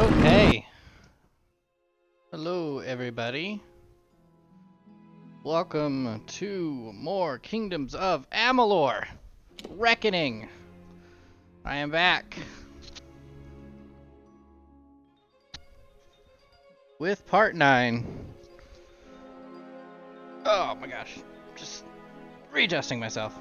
Okay. Hello, everybody. Welcome to more Kingdoms of Amalur Reckoning. I am back with part 9. Oh my gosh. Just readjusting myself.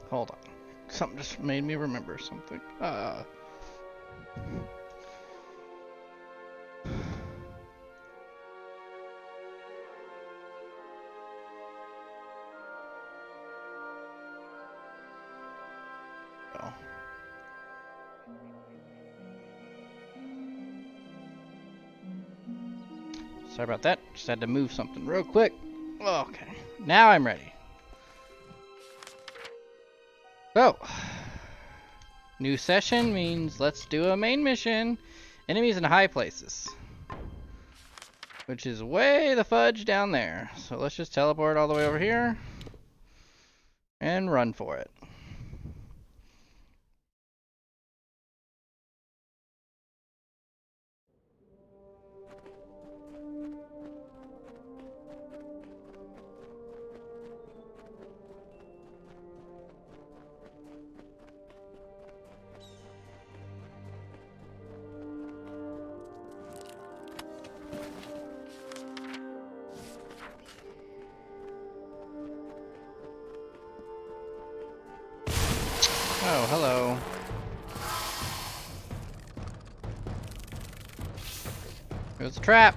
Hold on. Something just made me remember something. Oh. Sorry about that. Just had to move something real quick. Okay. Now I'm ready. So, new session means let's do a main mission. Enemies in high places. Which is way the fudge down there. So let's just teleport all the way over here. And run for it. Oh, hello. It was a trap.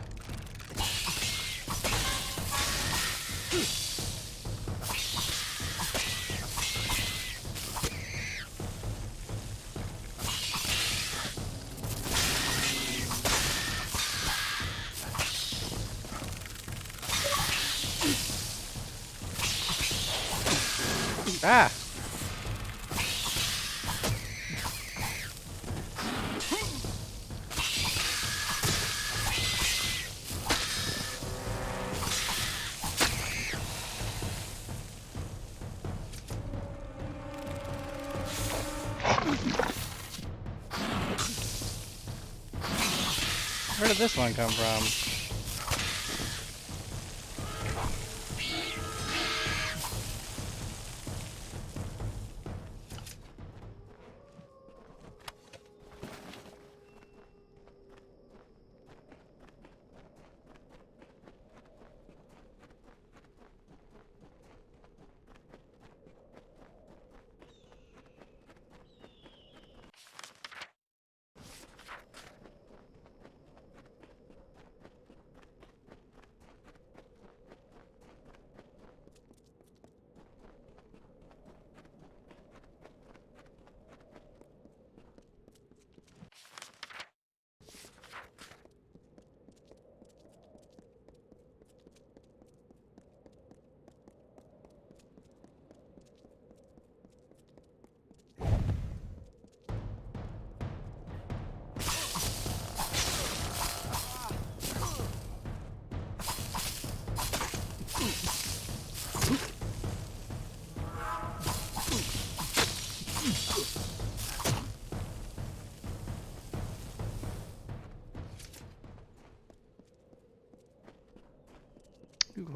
Ah! Where did this one come from?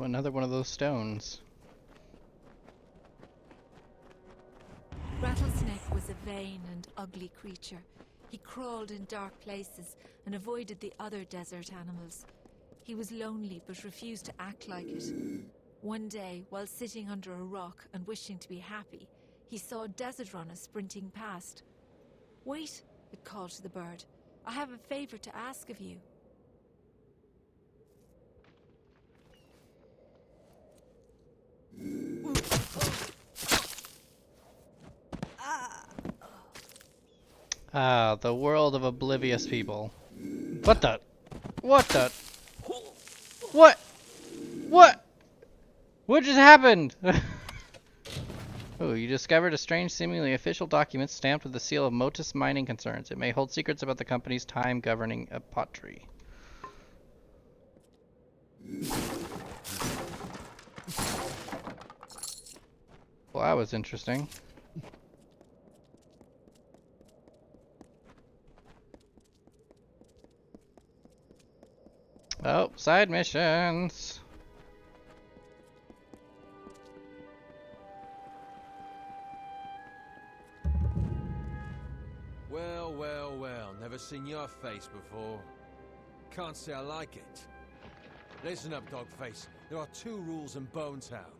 another one of those stones. Rattlesnake was a vain and ugly creature. He crawled in dark places and avoided the other desert animals. He was lonely but refused to act like it. One day, while sitting under a rock and wishing to be happy, he saw a desert runner sprinting past. "Wait," it called to the bird. "I have a favor to ask of you." Ah, the world of oblivious people. What the? What the? What? What? What just happened? Oh, you discovered a strange, seemingly official document stamped with the seal of Motus Mining Concerns. It may hold secrets about the company's time governing a pottery. Well, that was interesting. Oh, side missions. Well, well, well. Never seen your face before. Can't say I like it. Listen up, Dogface. There are 2 rules in Bone Town.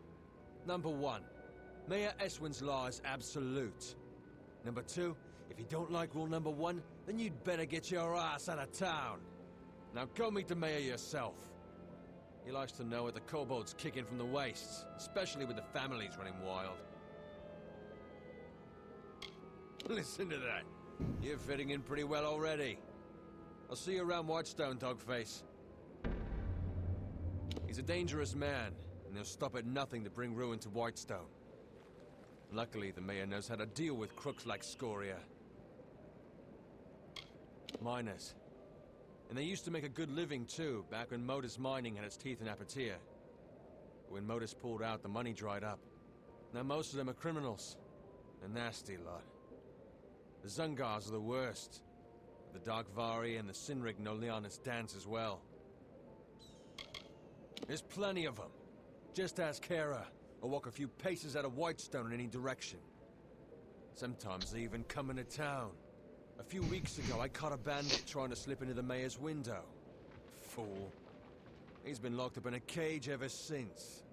Number 1, Mayor Eswin's law is absolute. Number 2, if you don't like rule number 1, then you'd better get your ass out of town. Now go meet the mayor yourself. He likes to know what the kobolds kicking from the wastes, especially with the families running wild. Listen to that. You're fitting in pretty well already. I'll see you around Whitestone, Dogface. He's a dangerous man, and he'll stop at nothing to bring ruin to Whitestone. Luckily, the mayor knows how to deal with crooks like Scoria. Miners. And they used to make a good living, too, back when Modus Mining had its teeth in Apatia. But when Modus pulled out, the money dried up. Now most of them are criminals. A nasty lot. The Zungars are the worst. The Darkvari and the Sinrig know Liana's dance as well. There's plenty of them. Just ask Kara, or walk a few paces out of Whitestone in any direction. Sometimes they even come into town. A few weeks ago, I caught a bandit trying to slip into the mayor's window. Fool. He's been locked up in a cage ever since.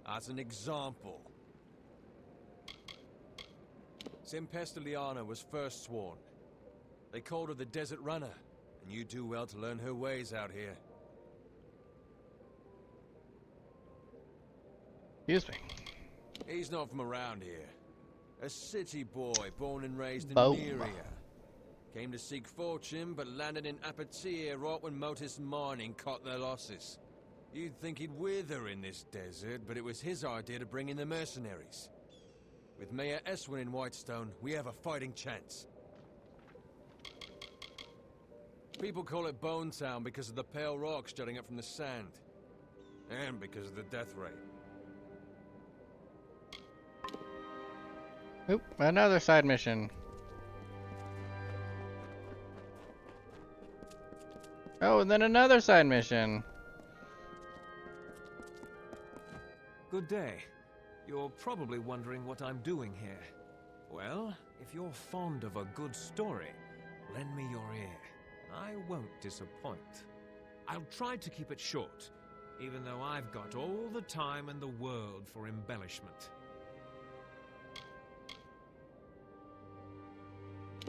As an example. Simpesta Liana was first sworn. They called her the Desert Runner, and you do well to learn her ways out here. Excuse me. He's not from around here. A city boy born and raised in Boom. Myria. Came to seek fortune, but landed in Apatia right when Motus Mining caught their losses. You'd think he'd wither in this desert, but it was his idea to bring in the mercenaries. With Mayor Eswin in Whitestone, we have a fighting chance. People call it Bone Town because of the pale rocks jutting up from the sand. And because of the death rate. Oop, another side mission. Oh, and then another side mission. Good day. You're probably wondering what I'm doing here. Well, if you're fond of a good story, lend me your ear. I won't disappoint. I'll try to keep it short, even though I've got all the time in the world for embellishment.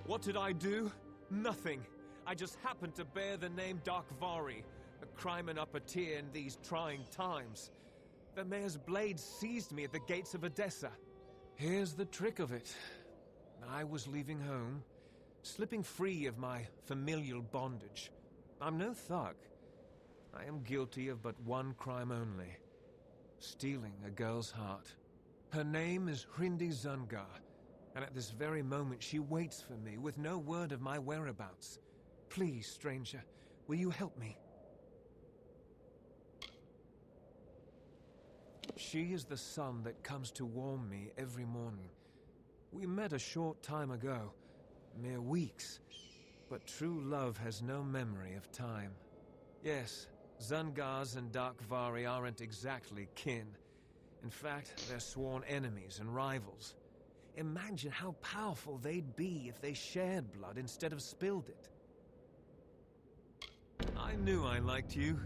What did I do? Nothing. I just happened to bear the name Darkvari, a crime in Apatia in these trying times. The mayor's blade seized me at the gates of Edessa. Here's the trick of it. I was leaving home, slipping free of my familial bondage. I'm no thug. I am guilty of but one crime only. Stealing a girl's heart. Her name is Hrindi Zungar, and at this very moment she waits for me with no word of my whereabouts. Please, stranger, will you help me? She is the sun that comes to warm me every morning. We met a short time ago, mere weeks, but true love has no memory of time. Yes, Zungars and Darkvari aren't exactly kin. In fact, they're sworn enemies and rivals. Imagine how powerful they'd be if they shared blood instead of spilled it. I knew I liked you.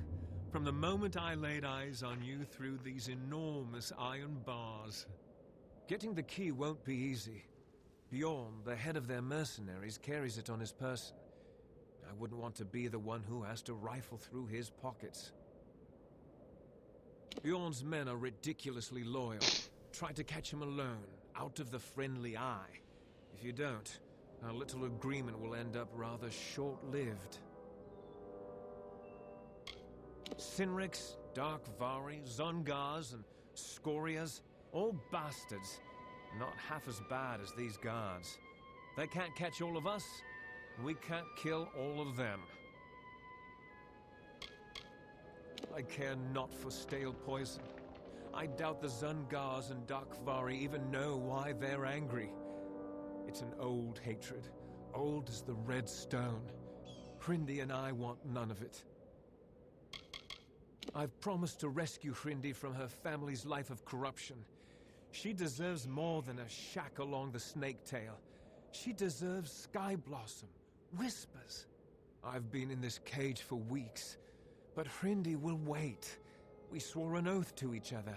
From the moment I laid eyes on you through these enormous iron bars. Getting the key won't be easy. Bjorn, the head of their mercenaries, carries it on his person. I wouldn't want to be the one who has to rifle through his pockets. Bjorn's men are ridiculously loyal. Try to catch him alone, out of the friendly eye. If you don't, our little agreement will end up rather short-lived. Sinriks, Darkvari, Zungars, and Scorias, all bastards. Not half as bad as these guards. They can't catch all of us, and we can't kill all of them. I care not for stale poison. I doubt the Zungars and Darkvari even know why they're angry. It's an old hatred, old as the red stone. Hrindi and I want none of it. I've promised to rescue Hrindi from her family's life of corruption. She deserves more than a shack along the snake tail. She deserves Sky Blossom, whispers. I've been in this cage for weeks, but Hrindi will wait. We swore an oath to each other.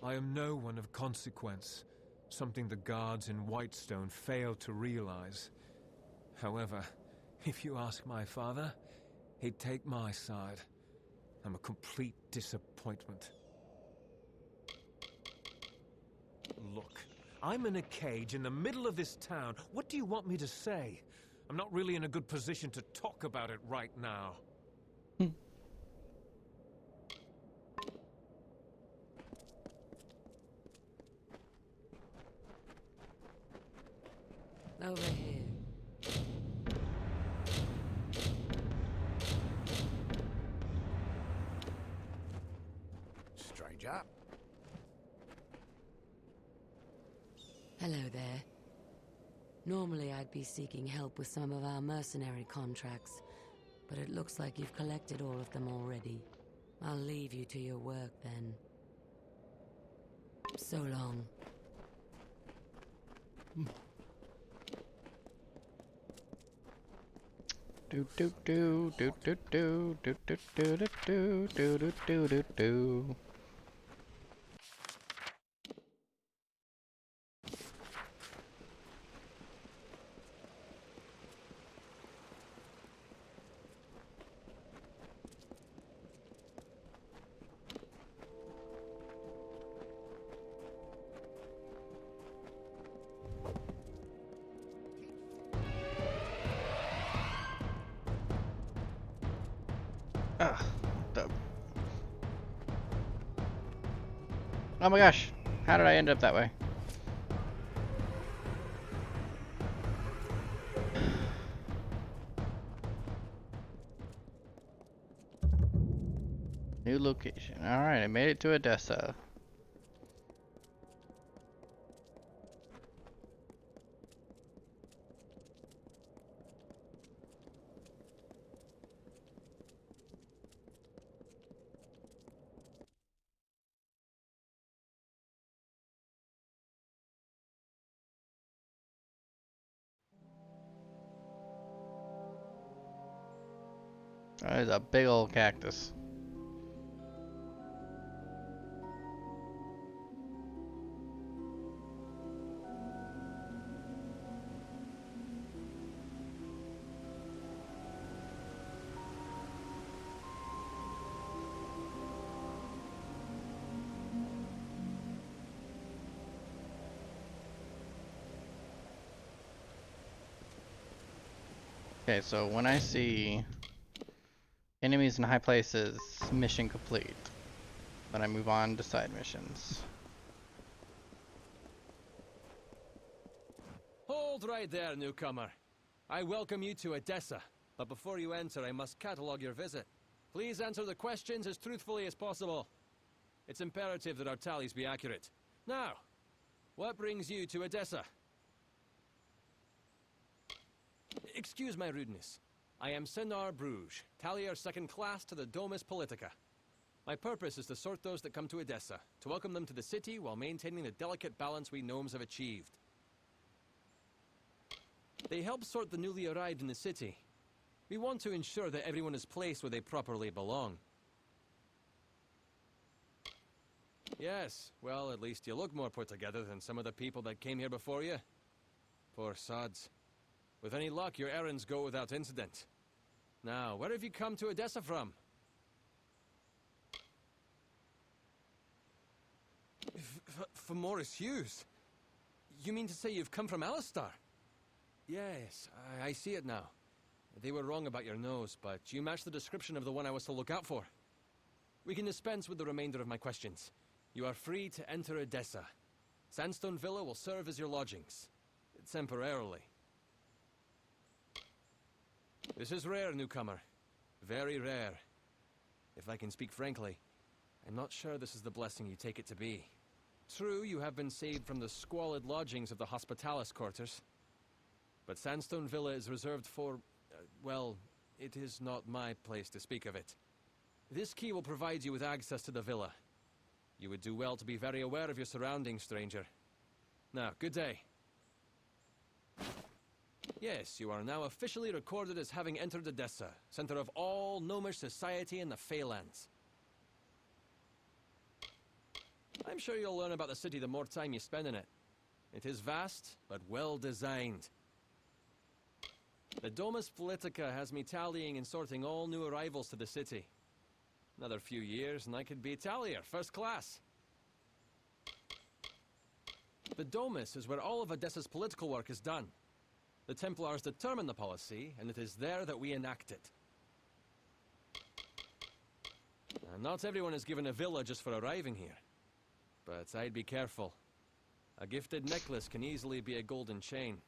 I am no one of consequence, something the guards in Whitestone failed to realize. However, if you ask my father, he'd take my side. I'm a complete disappointment. Look, I'm in a cage in the middle of this town. What do you want me to say? I'm not really in a good position to talk about it right now. Over here. Stranger. Hello there. Normally I'd be seeking help with some of our mercenary contracts, but it looks like you've collected all of them already. I'll leave you to your work then. So long. Do do do do do do do do do do do do do do do. Ugh, oh my gosh, how did I end up that way? New location. Alright, I made it to Odessa. There's a big old cactus. Okay, so when I see enemies in high places, mission complete. Then I move on to side missions. Hold right there, newcomer. I welcome you to Odessa, but before you enter, I must catalogue your visit. Please answer the questions as truthfully as possible. It's imperative that our tallies be accurate. Now, what brings you to Odessa? Excuse my rudeness. I am Sinar Bruges, Tallier second class to the Domus Politica. My purpose is to sort those that come to Edessa, to welcome them to the city while maintaining the delicate balance we gnomes have achieved. They help sort the newly arrived in the city. We want to ensure that everyone is placed where they properly belong. Yes, well, at least you look more put together than some of the people that came here before you. Poor sods. With any luck, your errands go without incident. Now, where have you come to Edessa from? From Morris Hughes? You mean to say you've come from Alistar? Yes, I see it now. They were wrong about your nose, but you match the description of the one I was to look out for. We can dispense with the remainder of my questions. You are free to enter Edessa. Sandstone Villa will serve as your lodgings. Temporarily. This is rare, newcomer. Very rare. If I can speak frankly, I'm not sure this is the blessing you take it to be. True, you have been saved from the squalid lodgings of the Hospitalis quarters. But Sandstone Villa is reserved for... well, it is not my place to speak of it. This key will provide you with access to the villa. You would do well to be very aware of your surroundings, stranger. Now, good day. Yes, you are now officially recorded as having entered Edessa, center of all gnomish society in the Feylands. I'm sure you'll learn about the city the more time you spend in it. It is vast, but well designed. The Domus Politica has me tallying and sorting all new arrivals to the city. Another few years and I could be Tallier, first class. The Domus is where all of Edessa's political work is done. The Templars determine the policy, and it is there that we enact it. Not everyone is given a villa just for arriving here. But I'd be careful. A gifted necklace can easily be a golden chain.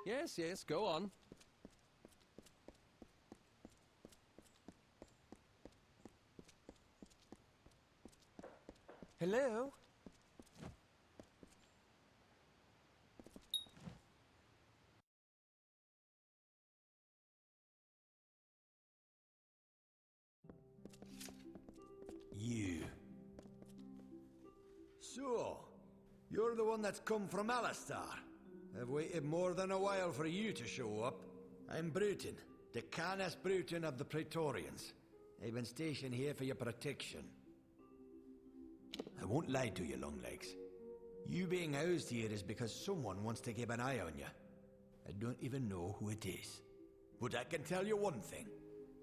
Yes, yes, go on. Hello? You. So, you're the one that's come from Alistar. I've waited more than a while for you to show up. I'm Bruton, Decanus Bruton of the Praetorians. I've been stationed here for your protection. I won't lie to you, Longlegs. You being housed here is because someone wants to keep an eye on you. I don't even know who it is. But I can tell you one thing.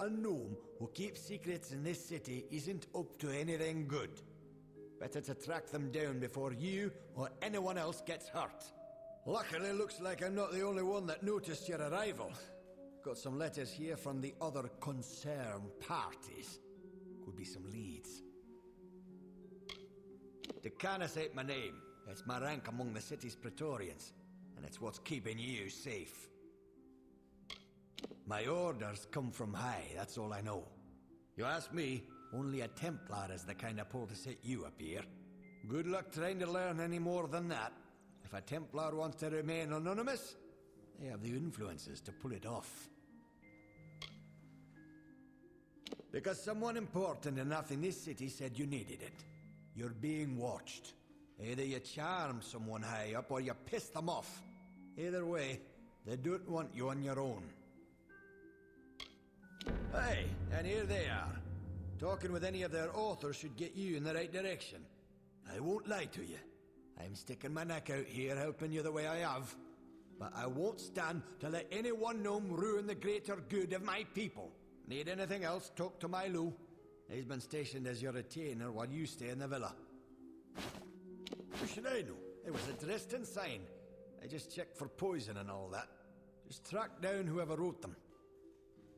A gnome who keeps secrets in this city isn't up to anything good. Better to track them down before you or anyone else gets hurt. Luckily, looks like I'm not the only one that noticed your arrival. Got some letters here from the other concerned parties. Could be some leads. Decanus ain't my name. It's my rank among the city's Praetorians, and it's what's keeping you safe. My orders come from high, that's all I know. You ask me, only a Templar is the kind of pull to set you up here. Good luck trying to learn any more than that. If a Templar wants to remain anonymous, they have the influences to pull it off. Because someone important enough in this city said you needed it. You're being watched. Either you charm someone high up or you piss them off. Either way, they don't want you on your own. Hey, and here they are. Talking with any of their authors should get you in the right direction. I won't lie to you. I'm sticking my neck out here helping you the way I have. But I won't stand to let any one gnome ruin the greater good of my people. Need anything else, talk to my Lou. He's been stationed as your retainer while you stay in the villa. How should I know? It was addressed in sign. I just checked for poison and all that. Just track down whoever wrote them.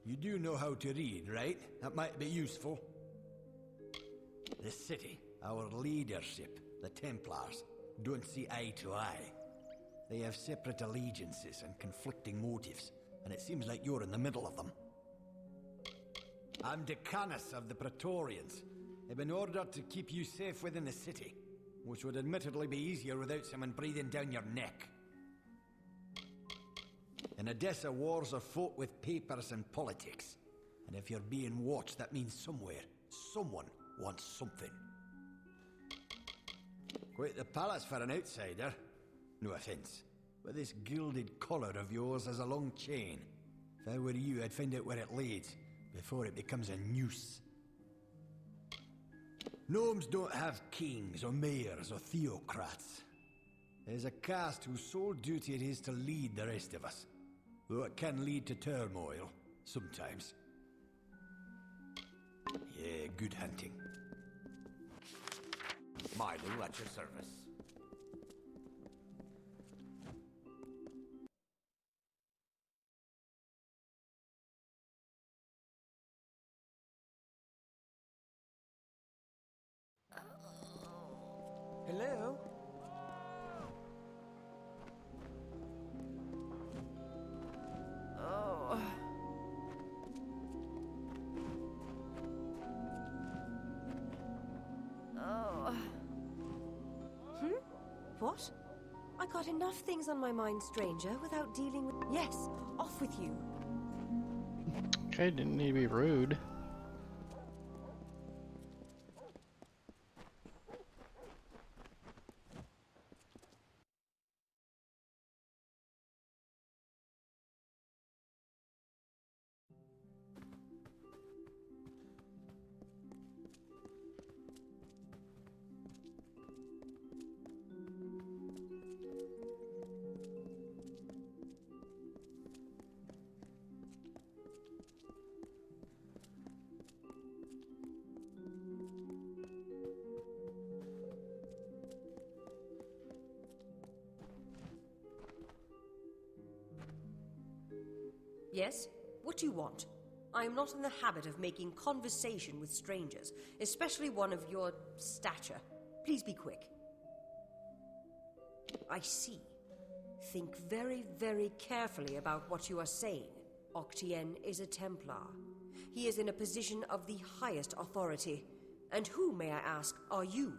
You do know how to read, right? That might be useful. The city, our leadership, the Templars, don't see eye to eye. They have separate allegiances and conflicting motives, and it seems like you're in the middle of them. I'm Decanus of the Praetorians. I've been ordered to keep you safe within the city, which would admittedly be easier without someone breathing down your neck. In Odessa, wars are fought with papers and politics. And if you're being watched, that means somewhere, someone wants something. Quite the palace for an outsider. No offense, but this gilded collar of yours has a long chain. If I were you, I'd find out where it leads, before it becomes a noose. Gnomes don't have kings or mayors or theocrats. There's a caste whose sole duty it is to lead the rest of us. Though it can lead to turmoil, sometimes. Yeah, good hunting. Milo at your service. Hello? Oh. Oh. What? I got enough things on my mind, stranger, without dealing with... Yes, off with you. Okay, didn't need to be rude. Yes? What do you want? I am not in the habit of making conversation with strangers, especially one of your stature. Please be quick. I see. Think very, very carefully about what you are saying. Octien is a Templar. He is in a position of the highest authority. And who, may I ask, are you?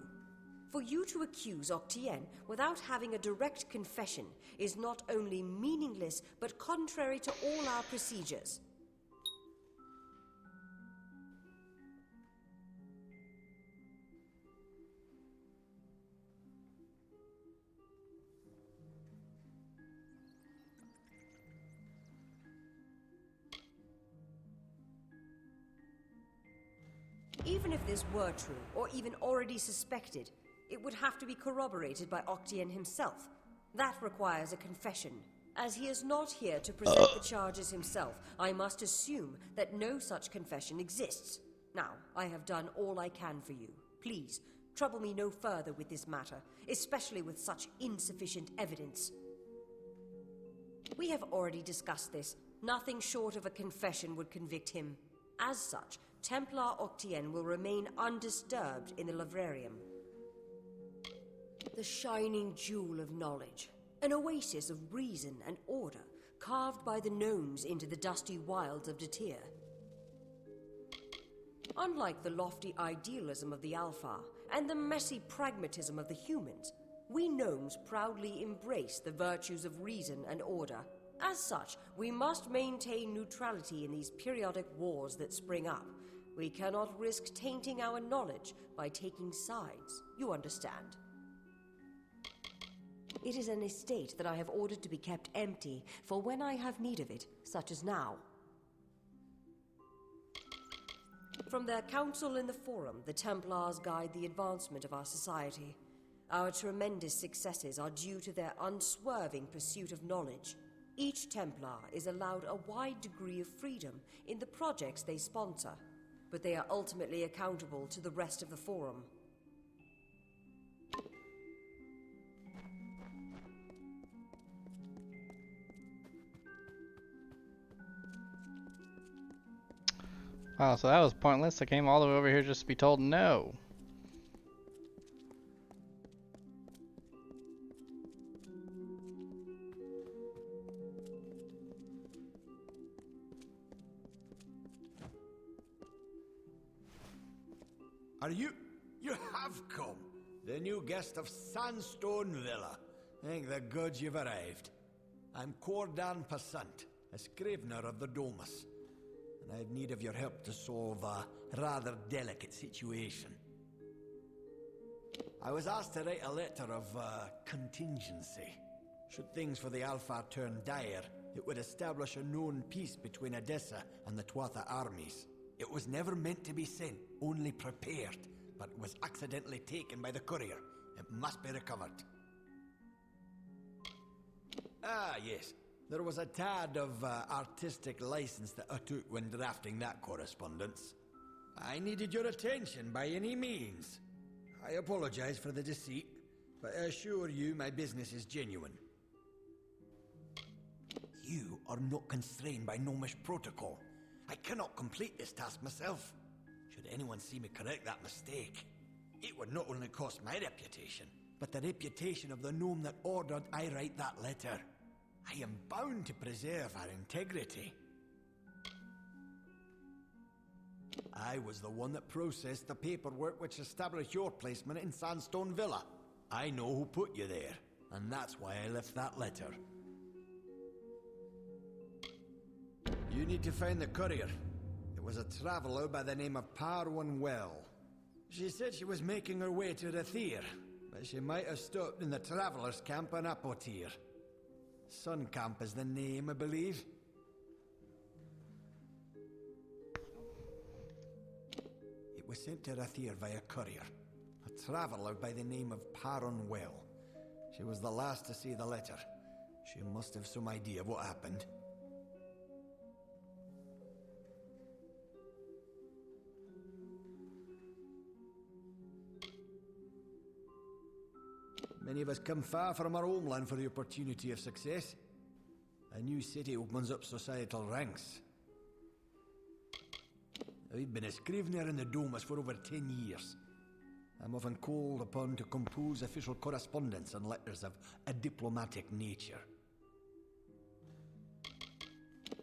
For you to accuse Octien without having a direct confession is not only meaningless, but contrary to all our procedures. Even if this were true, or even already suspected, it would have to be corroborated by Octien himself. That requires a confession. As he is not here to present the charges himself, I must assume that no such confession exists. Now, I have done all I can for you. Please, trouble me no further with this matter, especially with such insufficient evidence. We have already discussed this. Nothing short of a confession would convict him. As such, Templar Octien will remain undisturbed in the Livrarium. The shining jewel of knowledge, an oasis of reason and order, carved by the gnomes into the dusty wilds of Datir. Unlike the lofty idealism of the Alpha and the messy pragmatism of the humans, we gnomes proudly embrace the virtues of reason and order. As such, we must maintain neutrality in these periodic wars that spring up. We cannot risk tainting our knowledge by taking sides. You understand? It is an estate that I have ordered to be kept empty for when I have need of it, such as now. From their council in the Forum, the Templars guide the advancement of our society. Our tremendous successes are due to their unswerving pursuit of knowledge. Each Templar is allowed a wide degree of freedom in the projects they sponsor, but they are ultimately accountable to the rest of the Forum. Wow, so that was pointless. I came all the way over here just to be told no. Are you... You have come! The new guest of Sandstone Villa. Thank the gods you've arrived. I'm Cordan Passant, a scrivener of the Domus, and I have need of your help to solve a rather delicate situation. I was asked to write a letter of contingency. Should things for the Alpha turn dire, it would establish a known peace between Edessa and the Tuatha armies. It was never meant to be sent, only prepared, but was accidentally taken by the courier. It must be recovered. Ah, yes. There was a tad of artistic license that I took when drafting that correspondence. I needed your attention by any means. I apologize for the deceit, but I assure you my business is genuine. You are not constrained by Gnomish protocol. I cannot complete this task myself. Should anyone see me correct that mistake, it would not only cost my reputation, but the reputation of the gnome that ordered I write that letter. I am bound to preserve our integrity. I was the one that processed the paperwork which established your placement in Sandstone Villa. I know who put you there, and that's why I left that letter. You need to find the courier. It was a traveller by the name of Parwan Well. She said she was making her way to Rathir, but she might have stopped in the travellers' camp in Apotir. Sun Camp is the name, I believe. It was sent to Rathir via courier. A traveller by the name of Parwan Well. She was the last to see the letter. She must have some idea of what happened. Many of us come far from our homeland for the opportunity of success. A new city opens up societal ranks. I've been a scrivener in the Domus for over 10 years. I'm often called upon to compose official correspondence and letters of a diplomatic nature.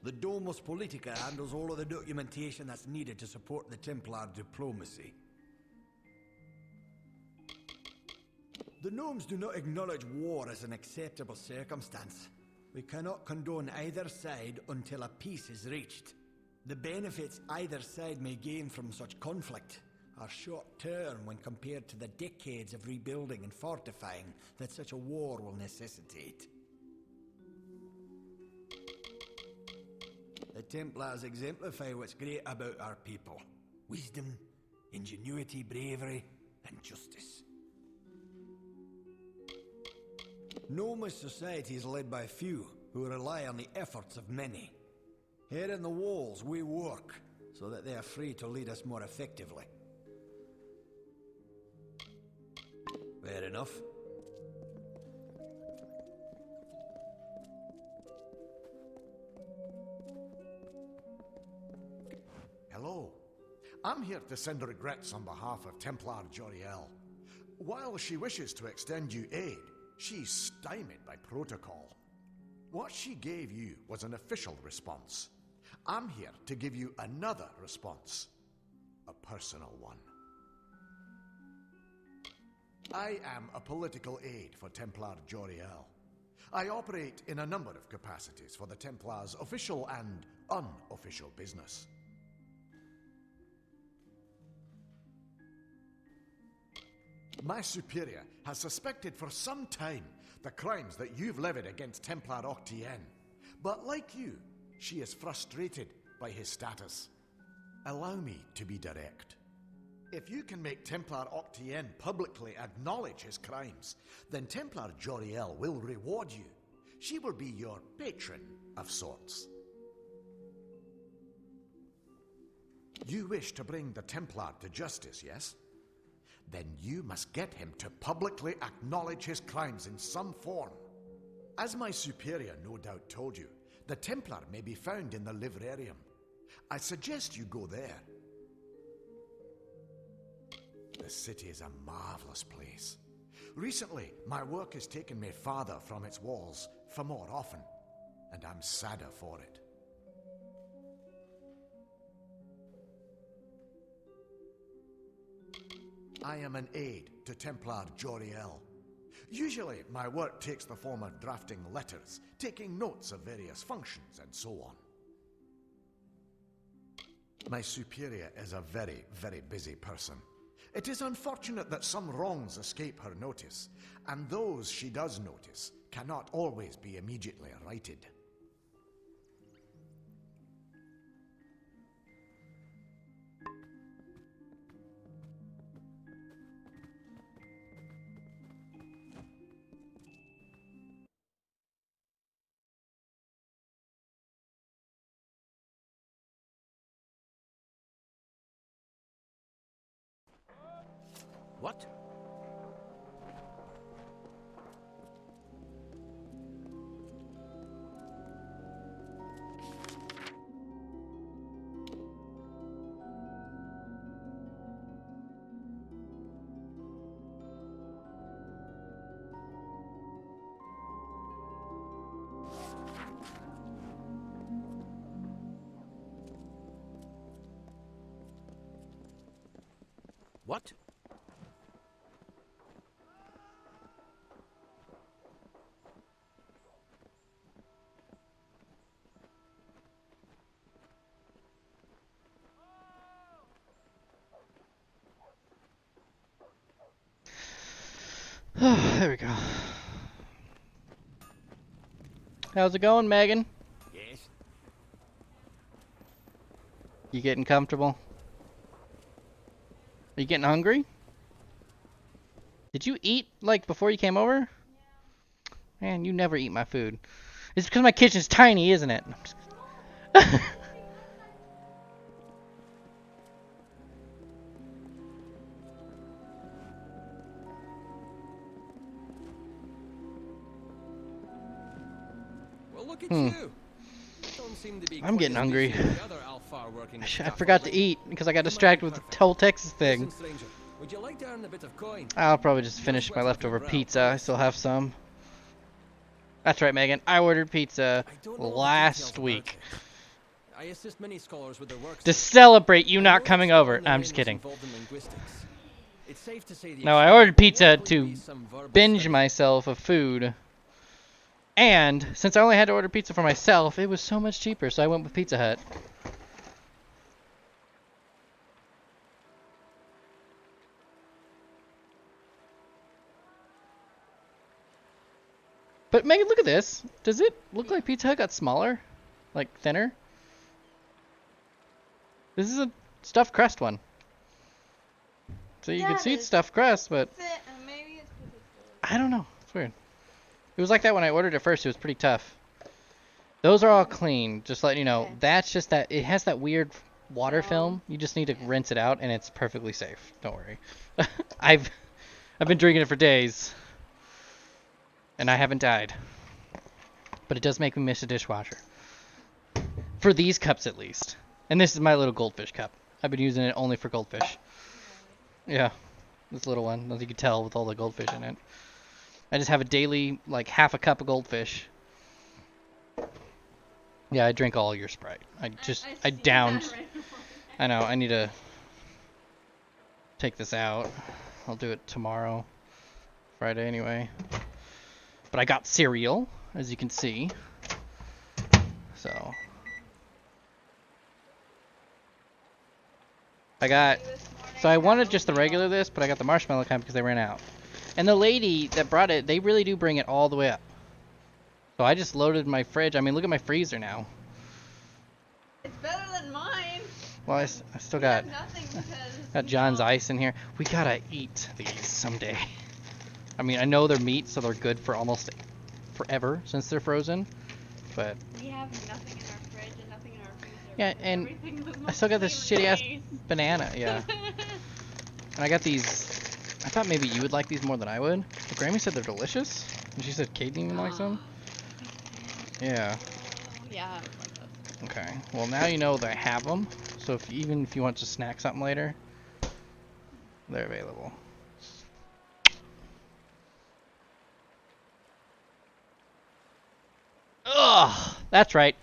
The Domus Politica handles all of the documentation that's needed to support the Templar diplomacy. The gnomes do not acknowledge war as an acceptable circumstance. We cannot condone either side until a peace is reached. The benefits either side may gain from such conflict are short-term when compared to the decades of rebuilding and fortifying that such a war will necessitate. The Templars exemplify what's great about our people. Wisdom, ingenuity, bravery, and justice. Gnomish society is led by few who rely on the efforts of many. Here in the walls we work so that they are free to lead us more effectively. Fair enough. Hello. I'm here to send regrets on behalf of Templar Joriel. While she wishes to extend you aid, she's stymied by protocol. What she gave you was an official response. I'm here to give you another response. A personal one. I am a political aide for Templar Joriel. I operate in a number of capacities for the Templars' official and unofficial business. My superior has suspected for some time the crimes that you've levied against Templar Octien. But like you, she is frustrated by his status. Allow me to be direct. If you can make Templar Octien publicly acknowledge his crimes, then Templar Joriel will reward you. She will be your patron of sorts. You wish to bring the Templar to justice, yes? Then you must get him to publicly acknowledge his crimes in some form. As my superior no doubt told you, the Templar may be found in the Livrarium. I suggest you go there. The city is a marvelous place. Recently, my work has taken me farther from its walls, for more often, and I'm sadder for it. I am an aide to Templar Joriel. Usually, my work takes the form of drafting letters, taking notes of various functions, and so on. My superior is a very, very busy person. It is unfortunate that some wrongs escape her notice, and those she does notice cannot always be immediately righted. What? What? There we go. How's it going, Megan? Yes? You getting comfortable? Are you getting hungry? Did you eat, like, before you came over? Man, you never eat my food. It's because my kitchen's tiny, isn't it? Well, look at you. Don't seem to be I'm quite getting as hungry. busy as the other Alfar working I staff forgot are to like. eat because I got You might be distracted with the perfect. whole Texas thing. Listen, stranger, would you like to earn a bit of coin? I'll probably just No finish my sweat off your leftover brow, pizza. I please. still have some. That's right, Megan. I ordered pizza I don't know the last details about week. it. I assist many scholars with their work. To celebrate you I know not that coming Stalin over. the No, I'm Rain just was kidding. involved in linguistics. It's safe to say the No, I experiment ordered pizza will likely to be some verbal binge study. myself of food. And since I only had to order pizza for myself, it was so much cheaper, so I went with Pizza Hut. But Megan, look at this. Does it look like Pizza Hut got smaller? Like thinner? This is a stuffed crust one. So you can see it's stuffed crust, but Maybe it's because I don't know. It's weird. It was like that when I ordered it first. It was pretty tough. Those are all clean. Just letting you know. Okay. That's just that. It has that weird water Film. film. You just need to rinse it out, and it's perfectly safe. Don't worry. I've been drinking it for days, and I haven't died. But it does make me miss a dishwasher. For these cups, at least. And this is my little goldfish cup. I've been using it only for goldfish. Yeah, this little one, as you can tell with all the goldfish in it. I just have a daily, like, half a cup of goldfish. Yeah, I drink all your Sprite. I downed. I know, I need to take this out. I'll do it tomorrow. Friday anyway. But I got cereal, as you can see. So. So I wanted just the regular this, but I got the marshmallow kind because they ran out. And the lady that brought it, they really do bring it all the way up. So I just loaded my fridge. I mean, look at my freezer now. It's better than mine. Well, I still I got have nothing because got John's ice in here. We gotta eat these someday. I mean, I know they're meat, so they're good for almost forever since they're frozen. But we have nothing in our fridge and nothing in our freezer. yeah, because and everything was I still got this mostly shitty ass waste. banana. Yeah. And I got these. I thought maybe you would like these more than I would. But Grammy said they're delicious. And she said Kate even likes them. Yeah. Yeah, I would like those. Okay. Well, now you know that I have them. So even if you want to snack something later, they're available. Ugh. That's right.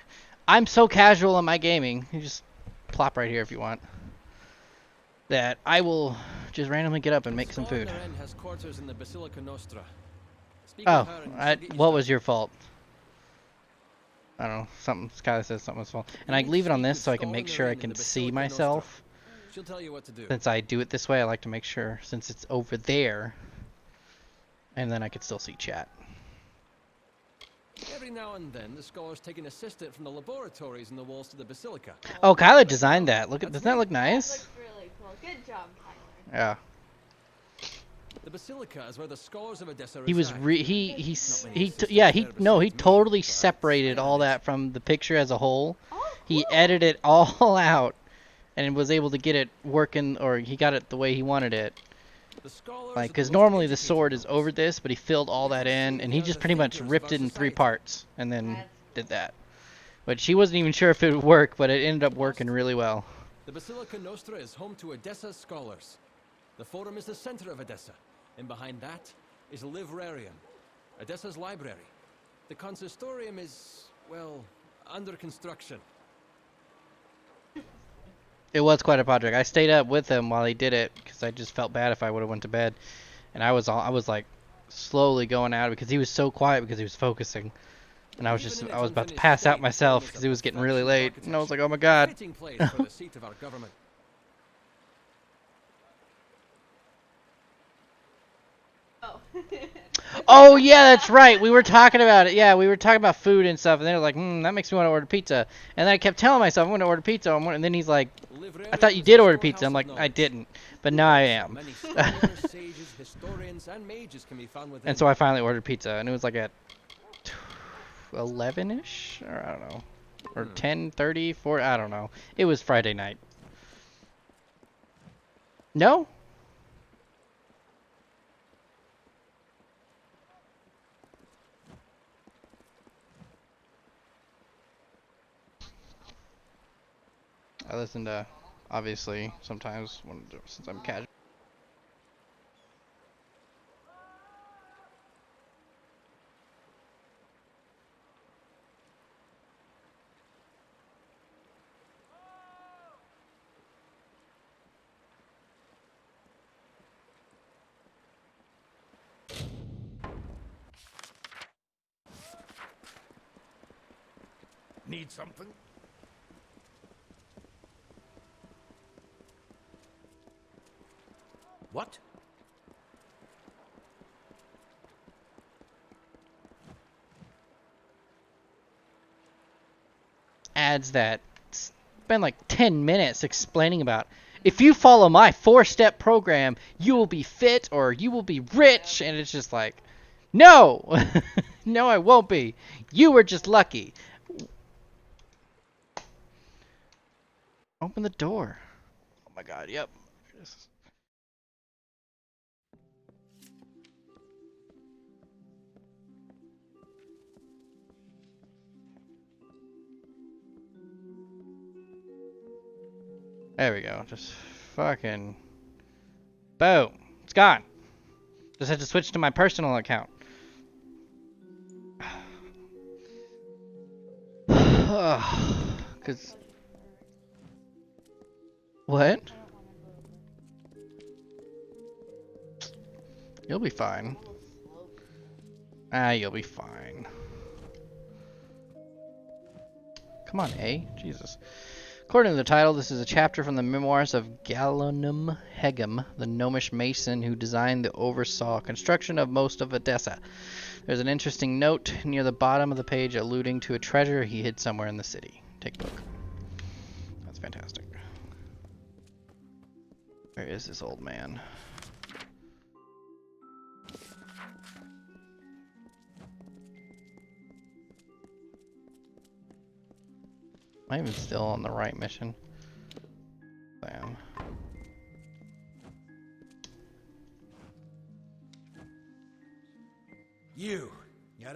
I'm so casual in my gaming. You just plop right here if you want. That I will just randomly get up and make some Stalin food. the Rain has quarters in the Basilica Nostra. Speak Oh, with her and she'll get you what was started. your fault? I don't know. Something. Skylar says something was fault. And You I need to leave it on speak this with so I can Skoll make and sure I Noreen in can the see Basilica Nostra. myself. She'll tell you what to do. Since I do it this way, I like to make sure since it's over there, and then I can still see chat. Every now and then, the scholars take an assistant from the laboratories in the walls to the Basilica. Oh, Kyler Right designed now, that. Look at, that's doesn't that me. look That nice? looks really cool. Good job, Tyler. Yeah. The Basilica is where the scholars of Odessa He was reside. he totally separated all that from the picture as a whole. Oh, He cool. edited it all out and was able to get it working, or he got it the way he wanted it. The scholars Like, are the because most normally the educated sword is ones. over this, but he filled all that in, and he just pretty much ripped it in 3 parts and then That's did that. Which he wasn't even sure if it would work, but it ended up working really well. The Basilica Nostra is home to Odessa's scholars. The Forum is the center of Odessa, and behind that is a librarium, Odessa's library. The consistorium is, well, under construction. It was quite a project. I stayed up with him while he did it because I just felt bad if I would have went to bed, and I was like slowly going out because he was so quiet because he was focusing, and I was about to pass out myself because it was getting really late, and I was like, oh my god. Fitting place for the seat of our government. Oh. Oh yeah, that's right. We were talking about it. Yeah, we were talking about food and stuff, and they were like, that makes me want to order pizza. And then I kept telling myself I'm going to order pizza, and then he's like, I thought you did order pizza. I'm like, I didn't, but now I am. Many scholars, sages, historians, and mages can be found within. And so I finally ordered pizza, and it was like at 11ish, or I don't know, or 10:30, 4. I don't know. It was Friday night. No. I listen to, obviously, sometimes since I'm casual. Need something? What? Ads that spend like 10 minutes explaining about if you follow my 4-step program, you will be fit or you will be rich, and it's just like, no, no, I won't be. You were just lucky. Open the door. Oh my god, yep. There we go. Just fucking boom. It's gone. Just had to switch to my personal account. Cause what? You'll be fine. You'll be fine. Come on, A. Jesus. According to the title, this is a chapter from the memoirs of Galonum Hegem, the gnomish mason who designed the oversaw construction of most of Odessa. There's an interesting note near the bottom of the page alluding to a treasure he hid somewhere in the city. Take book. That's fantastic. Where is this old man? Am I even still on the right mission? I am. You're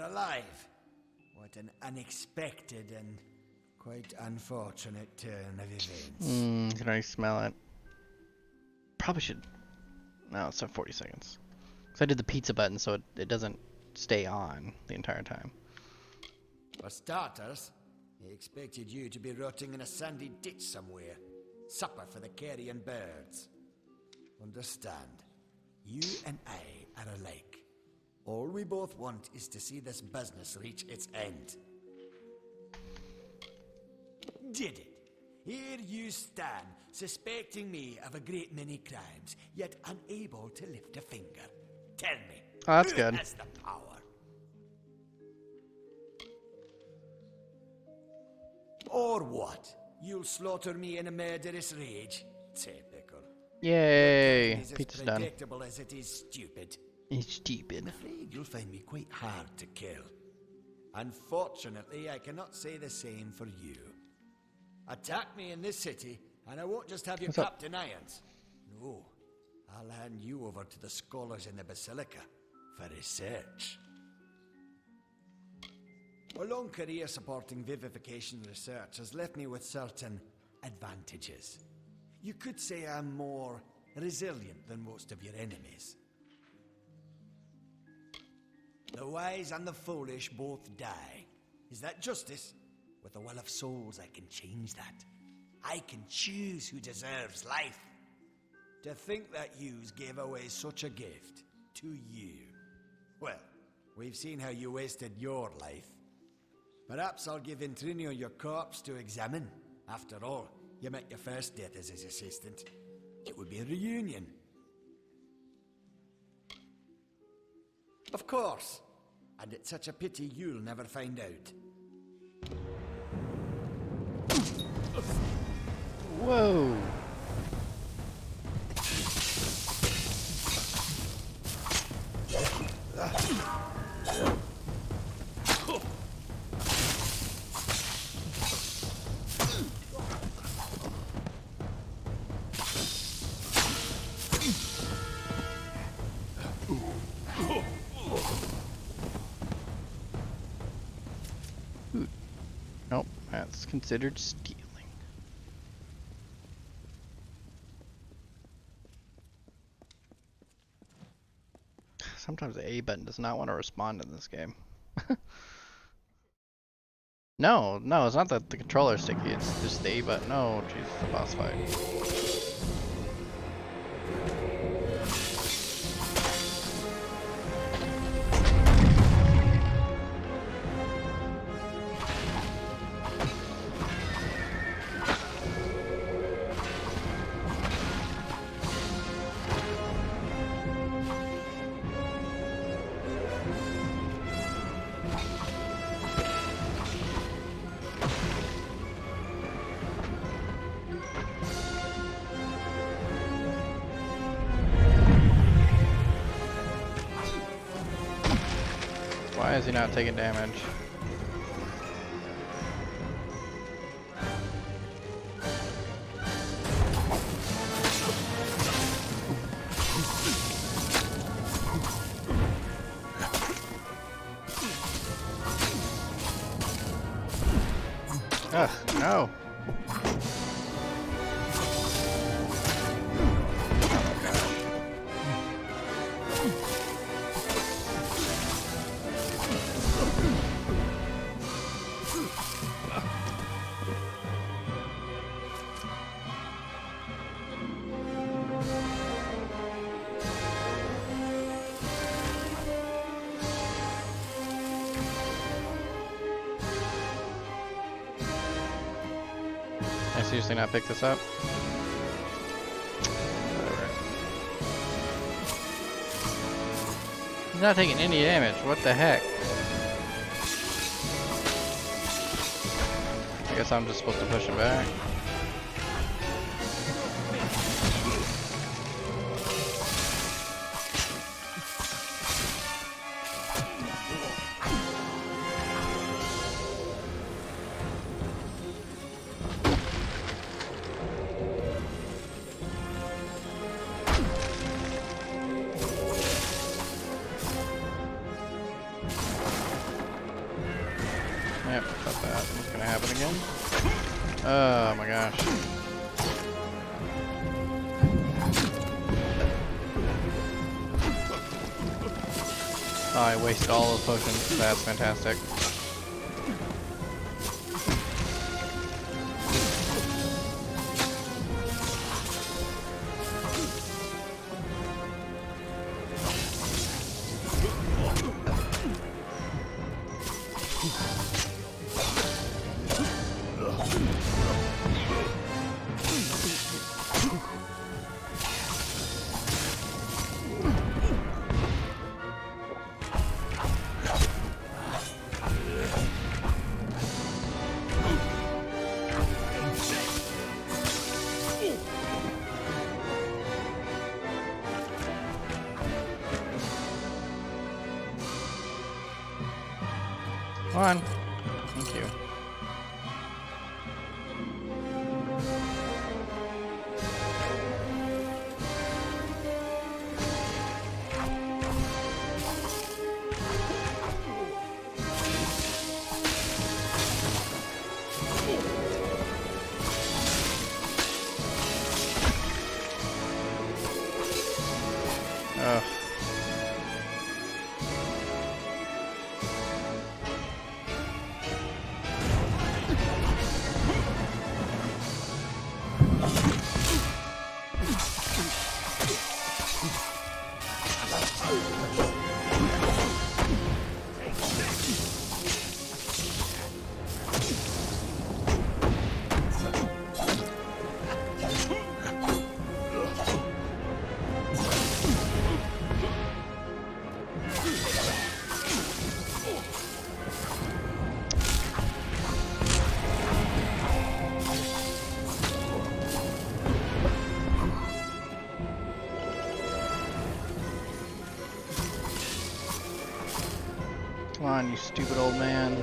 alive. What an unexpected and quite unfortunate turn of events. Can I smell it? Probably should. No, it's at 40 seconds. So I did the pizza button so it doesn't stay on the entire time. For starters, he expected you to be rotting in a sandy ditch somewhere. Supper for the carrion birds. Understand, you and I are alike. All we both want is to see this business reach its end. Did it? Here you stand, suspecting me of a great many crimes, yet unable to lift a finger. Tell me, Oh, that's who good. has the power? Or what? You'll slaughter me in a murderous rage? Typical. Yay! Your kind is as Pizza's done. predictable as it is stupid. It's stupid. I'm afraid you'll find me quite hard to kill. Unfortunately, I cannot say the same for you. Attack me in this city, and I won't just have you What's up? capped in irons. No, I'll hand you over to the scholars in the Basilica for research. A long career supporting vivification research has left me with certain advantages. You could say I'm more resilient than most of your enemies. The wise and the foolish both die. Is that justice? With the will of souls, I can change that. I can choose who deserves life. To think that yous gave away such a gift to you. Well, we've seen how you wasted your life. Perhaps I'll give Intrinio your corpse to examine. After all, you met your first death as his assistant. It would be a reunion. Of course. And it's such a pity you'll never find out. Whoa! Nope, that's considered stealing. Sometimes the A button does not want to respond in this game. No, it's not that the controller's sticky, it's just the A button. Oh, jeez, the boss fight. Why is he not taking damage? Ugh, no. I seriously not pick this up? Whatever. He's not taking any damage. What the heck? I guess I'm just supposed to push him back. Yep, thought that was gonna happen again. Oh my gosh. Oh, I wasted all those potions. That's fantastic. Come on. Thank you. Ugh. Come on, you stupid old man.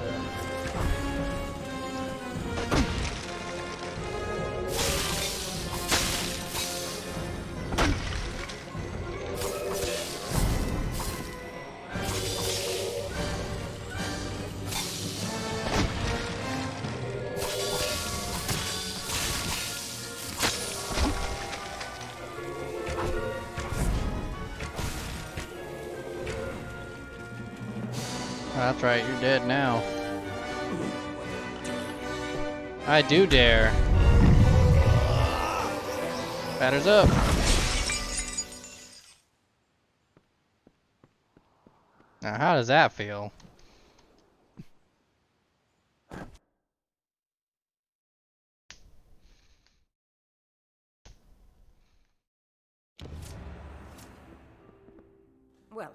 That's right, you're dead now. I do dare. Batter's up. Now, how does that feel? Well,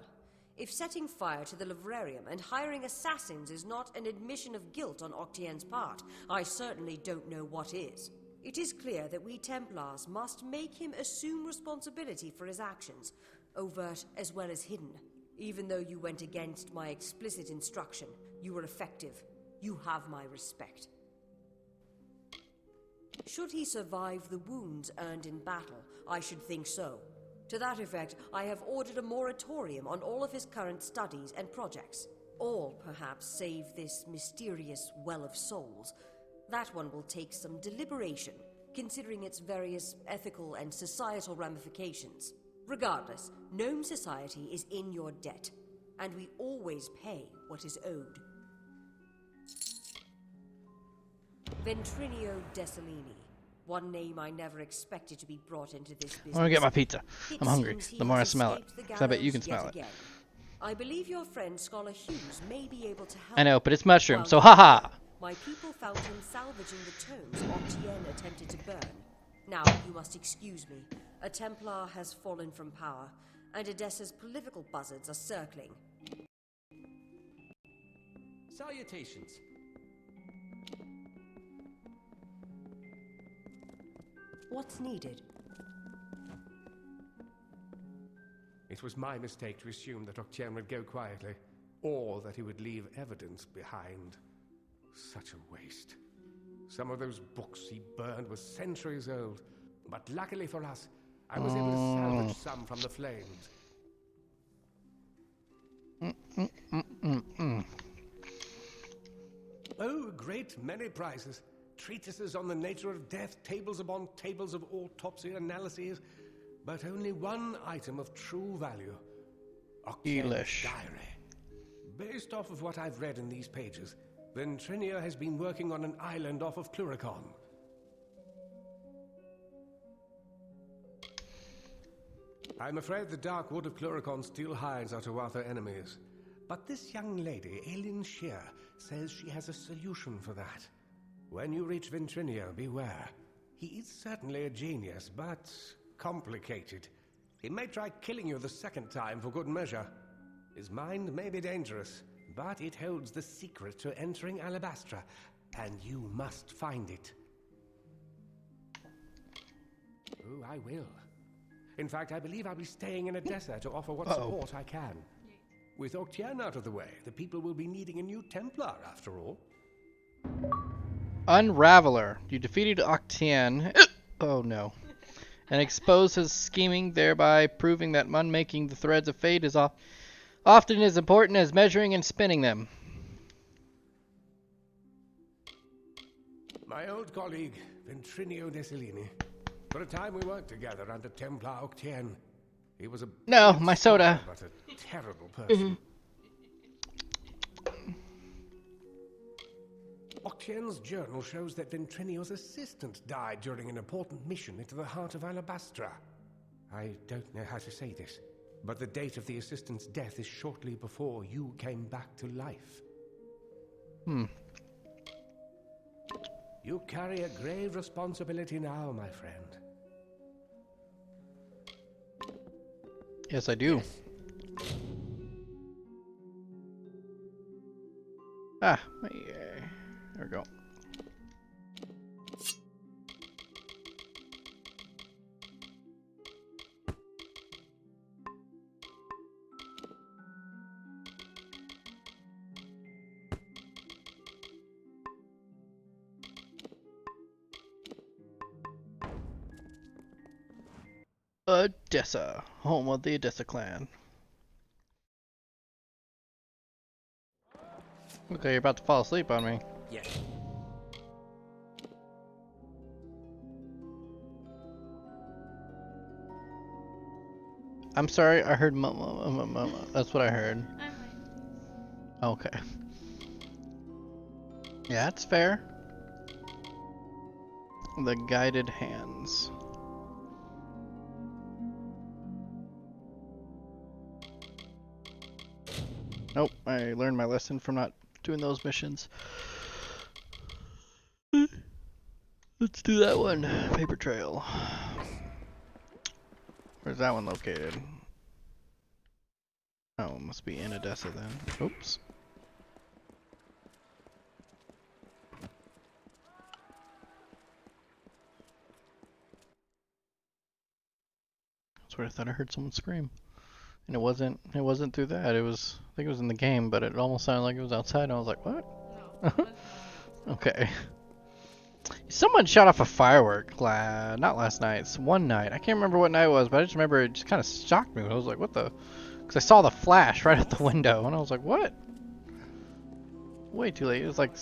if setting fire to the livrarium and hiring assassins is not an admission of guilt on Octien's part, I certainly don't know what is. It is clear that we Templars must make him assume responsibility for his actions, overt as well as hidden. Even though you went against my explicit instruction, you were effective. You have my respect. Should he survive the wounds earned in battle, I should think so. To that effect, I have ordered a moratorium on all of his current studies and projects. All, perhaps, save this mysterious Well of Souls. That one will take some deliberation, considering its various ethical and societal ramifications. Regardless, Gnome Society is in your debt, and we always pay what is owed. Ventrinio Desalini. One name I never expected to be brought into this business. I want to get my pizza. It I'm hungry. seems he The more I has smell it. escaped the 'Cause I bet you gallows can smell yet it. again. I believe your friend Scholar Hughes may be able to help. I know, but it's mushroom, While so you haha! were, my people found him salvaging the tomes Octien attempted to burn. Now, you must excuse me. A Templar has fallen from power, and Edessa's political buzzards are circling. Salutations. What's needed? It was my mistake to assume that Octien would go quietly, or that he would leave evidence behind. Such a waste. Some of those books he burned were centuries old, but luckily for us, I was able to salvage some from the flames. Oh, a great many prizes. Treatises on the nature of death, tables upon tables of autopsy analyses, but only one item of true value. Octien's diary. Based off of what I've read in these pages, Ventrinio has been working on an island off of Cluricon. I'm afraid the Dark Wood of Cluricon still hides our Tuatha enemies. But this young lady, Aileen Shear, says she has a solution for that. When you reach Ventrinio, beware. He is certainly a genius, but complicated. He may try killing you the second time for good measure. His mind may be dangerous, but it holds the secret to entering Alabastra, and you must find it. Oh, I will. In fact, I believe I'll be staying in Edessa to offer what support I can. With Octian out of the way, the people will be needing a new Templar after all. Unraveler. You defeated Octian. Oh no. And expose his scheming, thereby proving that unmaking the threads of fate is often as important as measuring and spinning them. My old colleague, Ventrinio Desilini. For a time we worked together under Templar Octian. He was a No, good my soda. spy, but a terrible person. Octian's journal shows that Ventrinio's assistant died during an important mission into the heart of Alabastra. I don't know how to say this, but the date of the assistant's death is shortly before you came back to life. You carry a grave responsibility now, my friend. Yes, I do. Ah, there we go. Odessa, home of the Odessa clan. Okay, you're about to fall asleep on me. Yes. I'm sorry, I heard that's what I heard. Okay. Yeah, that's fair. The guided hands. Nope, I learned my lesson from not doing those missions. Let's do that one. Paper trail. Where's that one located? Oh, it must be in Odessa then. Oops. That's where I thought I heard someone scream. And it wasn't through that. It was, I think it was in the game, but it almost sounded like it was outside and I was like, what? No. Okay. Someone shot off a firework not last night, it's one night. I can't remember what night it was, but I just remember it just kind of shocked me. I was like, what the? Because I saw the flash right at the window and I was like, what? Way too late. It was like,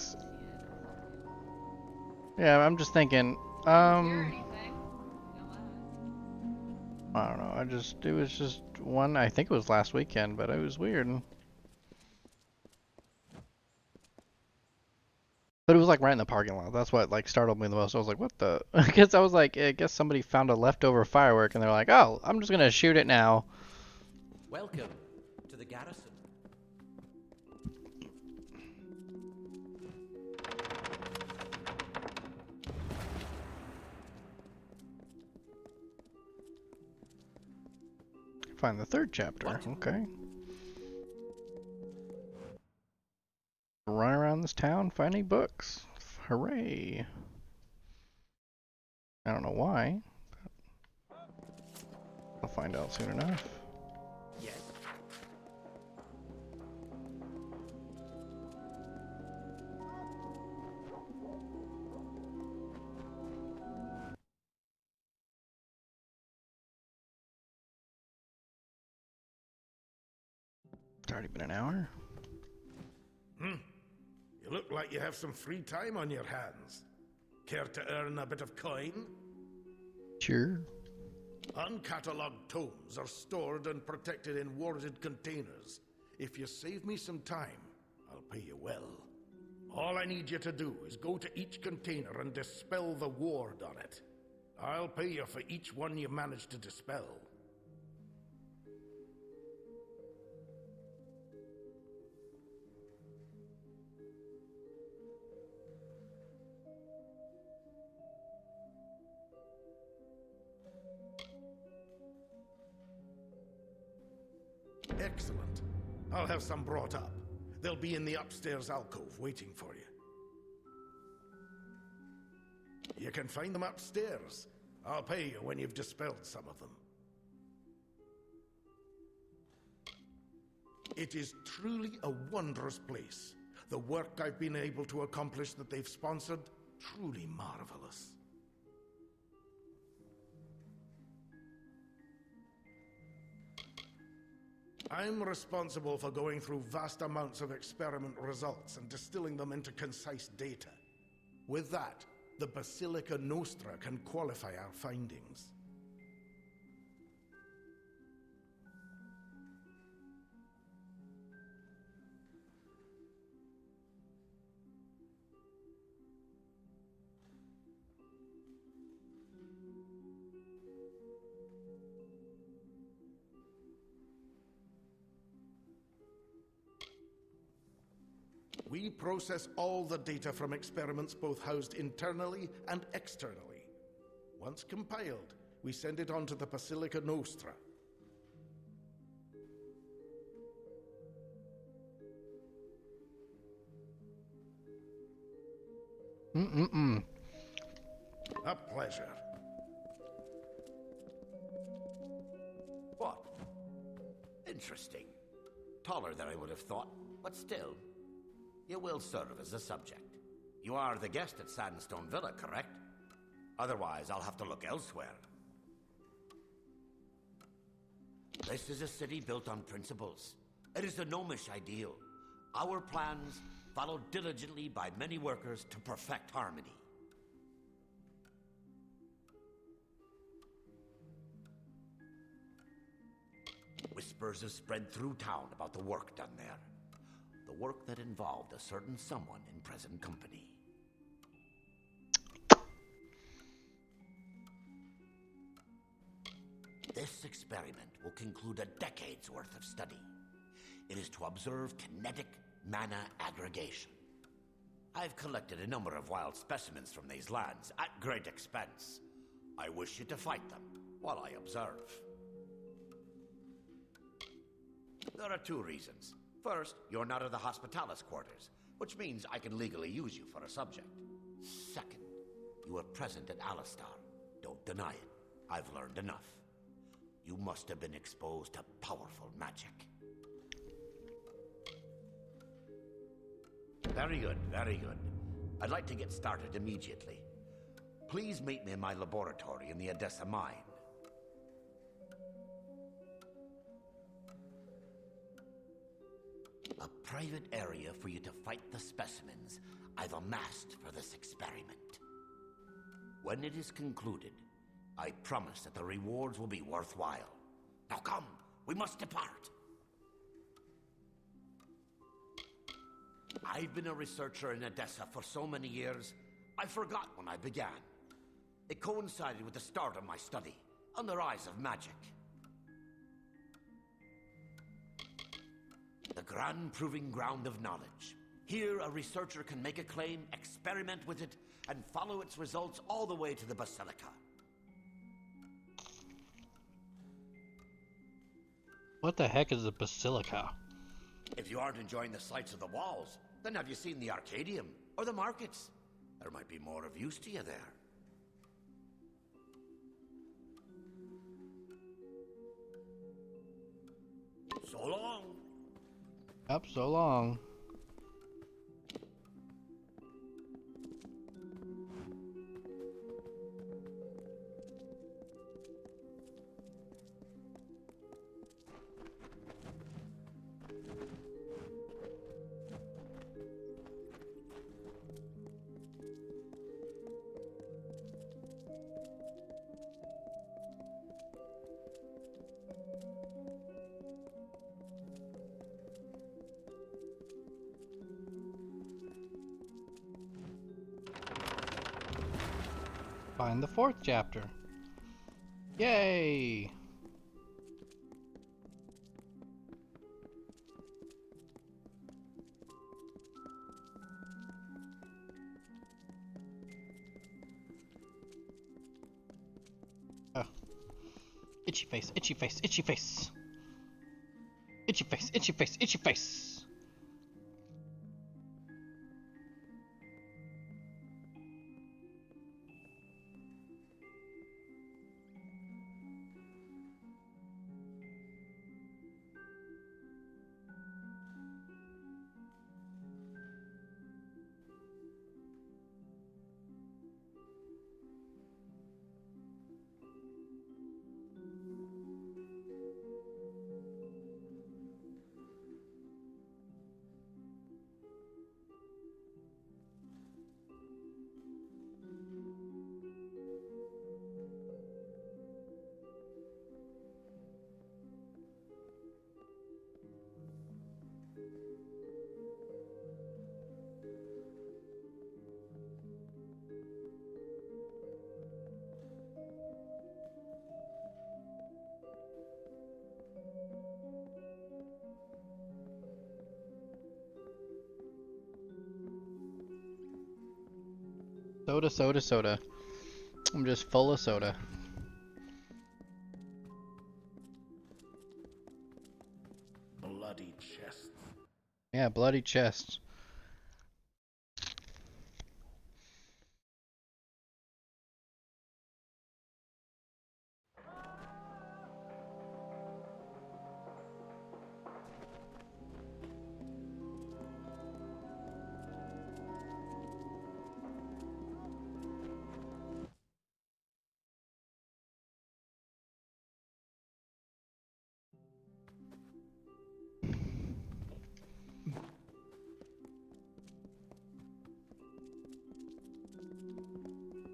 yeah, I'm just thinking, I don't know. It was just one, I think it was last weekend, but it was weird. But it was like right in the parking lot. That's what like startled me the most. I was like, what the? I guess I was like, I guess somebody found a leftover firework and they're like, oh, I'm just gonna shoot it now. Welcome to the garrison. Find the third chapter. What? Okay. Run around this town finding books. Hooray. I don't know why. But I'll find out soon enough. Yes. It's already been an hour. You look like you have some free time on your hands. Care to earn a bit of coin? Sure. Uncatalogued tomes are stored and protected in warded containers. If you save me some time, I'll pay you well. All I need you to do is go to each container and dispel the ward on it. I'll pay you for each one you manage to dispel. Excellent. I'll have some brought up. They'll be in the upstairs alcove waiting for you. You can find them upstairs. I'll pay you when you've dispelled some of them. It is truly a wondrous place. The work I've been able to accomplish that they've sponsored, truly marvelous. I'm responsible for going through vast amounts of experiment results and distilling them into concise data. With that, the Basilica Nostra can qualify our findings. We process all the data from experiments both housed internally and externally. Once compiled, we send it on to the Basilica Nostra. A pleasure. What? Interesting. Taller than I would have thought, but still. You will serve as a subject. You are the guest at Sandstone Villa, correct? Otherwise, I'll have to look elsewhere. This is a city built on principles. It is a gnomish ideal. Our plans, followed diligently by many workers to perfect harmony. Whispers have spread through town about the work done there. The work that involved a certain someone in present company. This experiment will conclude a decade's worth of study. It is to observe kinetic mana aggregation. I've collected a number of wild specimens from these lands at great expense. I wish you to fight them while I observe. There are two reasons. First, you're not in the Hospitalis quarters, which means I can legally use you for a subject. Second, you were present at Alistar. Don't deny it. I've learned enough. You must have been exposed to powerful magic. Very good, very good. I'd like to get started immediately. Please meet me in my laboratory in the Odessa mine. A private area for you to fight the specimens I've amassed for this experiment. When it is concluded, I promise that the rewards will be worthwhile. Now come, we must depart. I've been a researcher in Odessa for so many years, I forgot when I began. It coincided with the start of my study, on the rise of magic. The grand proving ground of knowledge. Here, a researcher can make a claim, experiment with it, and follow its results all the way to the Basilica. What the heck is a basilica? If you aren't enjoying the sights of the walls, then have you seen the Arcadium or the markets? There might be more of use to you there. So long. Up so long. Find the fourth chapter. Yay! Oh. Itchy face, itchy face, itchy face. Itchy face, itchy face, itchy face. Soda, soda, soda. I'm just full of soda. Bloody chests. Yeah, bloody chests.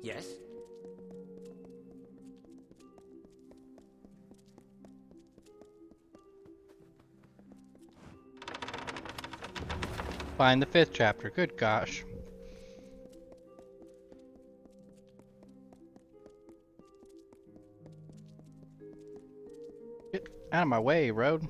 Yes? Find the 5th chapter. Good gosh. Get out of my way, road.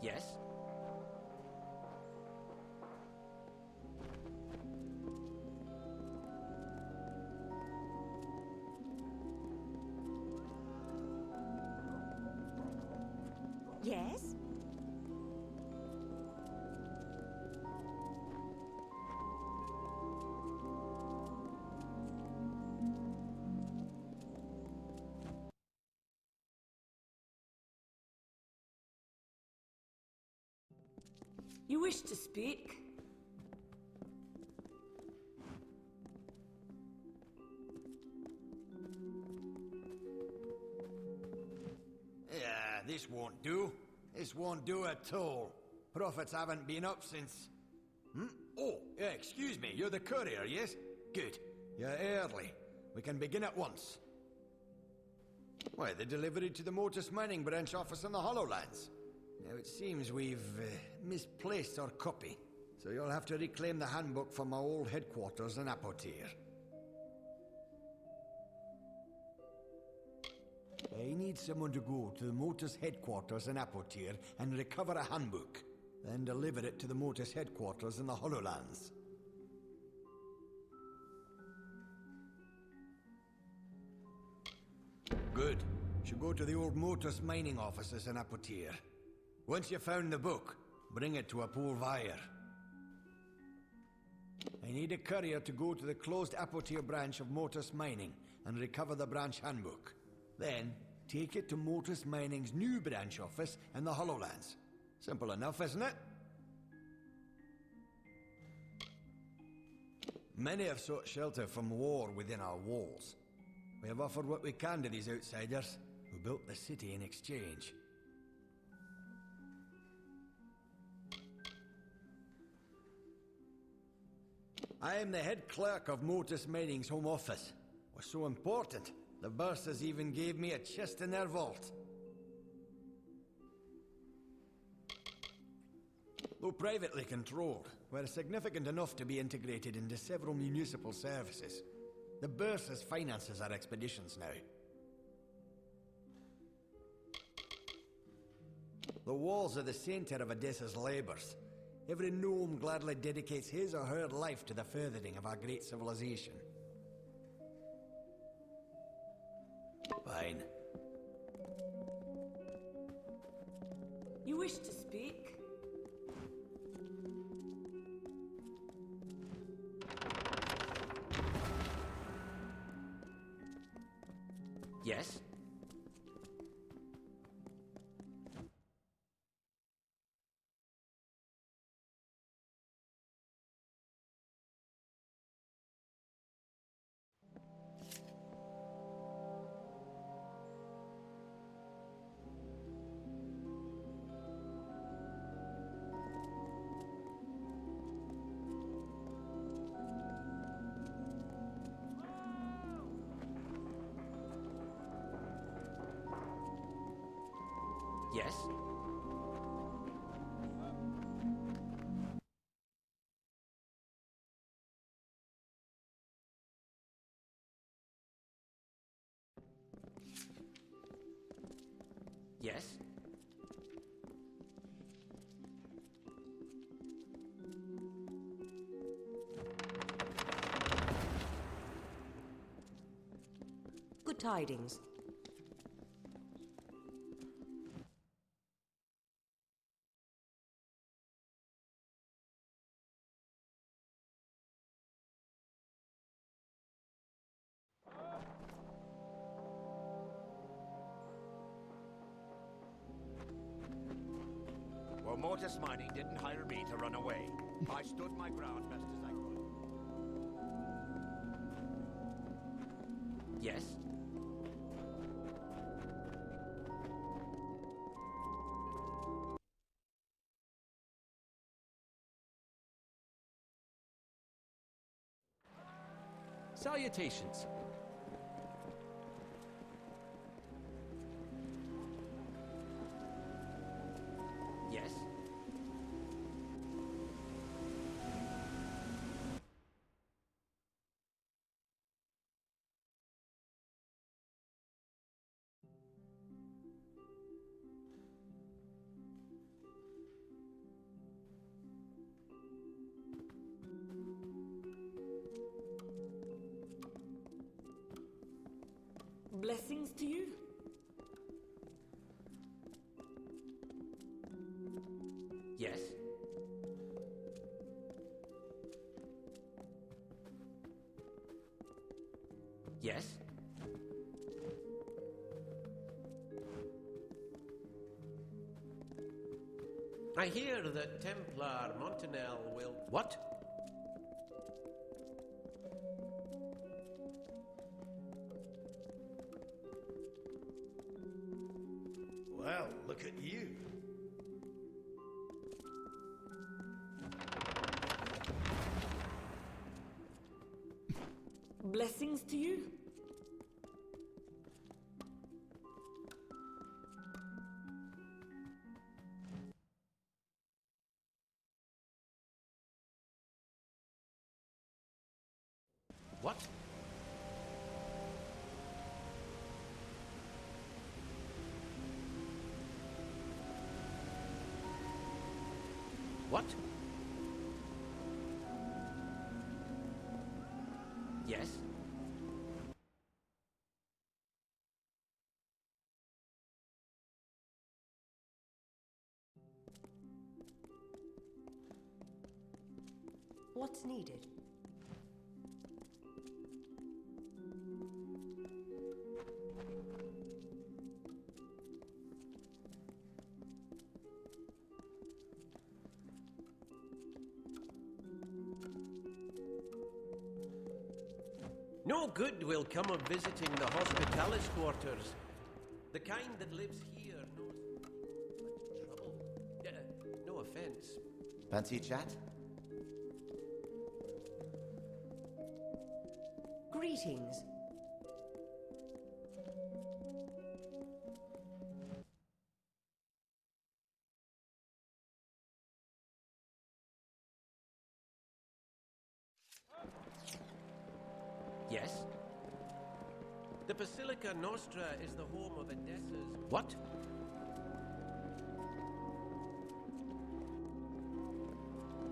Yes? Yes? You wish to speak? Yeah, this won't do. This won't do at all. Profits haven't been up since... Hmm? Oh, yeah, excuse me, you're the courier, yes? Good. You're early. We can begin at once. Why, the delivery to the Motus Mining branch office in the Hollowlands. Now, it seems we've misplaced our copy, so you'll have to reclaim the handbook from our old headquarters in Apotir. I need someone to go to the Motus headquarters in Apotir and recover a handbook, then deliver it to the Motus headquarters in the Hollowlands. Good. Should go to the old Motus mining offices in Apotir. Once you've found the book, bring it to a poor buyer. I need a courier to go to the closed Apotir branch of Motus Mining and recover the branch handbook. Then, take it to Motus Mining's new branch office in the Hollowlands. Simple enough, isn't it? Many have sought shelter from war within our walls. We have offered what we can to these outsiders, who built the city in exchange. I am the head clerk of Motus Mining's home office. Was so important, the Bursars even gave me a chest in their vault. Though privately controlled, we're significant enough to be integrated into several municipal services. The Bursars finances our expeditions now. The walls are the center of Odessa's labors. Every gnome gladly dedicates his or her life to the furthering of our great civilization. Fine. You wish to speak? Yes? Yes? Yes? Good tidings. Well, Mortis Mining didn't hire me to run away. I stood my ground best as I could. Yes? Salutations. Yes? Blessings to you. Yes? Yes? I hear that Templar Montanel will... What? Well, look at you. Blessings to you. What? What? Yes? What's needed? No good will come of visiting the Hospitalis quarters. The kind that lives here knows much trouble. No offense. Fancy a chat? Greetings. Yes? The Basilica Nostra is the home of Edessa's... What?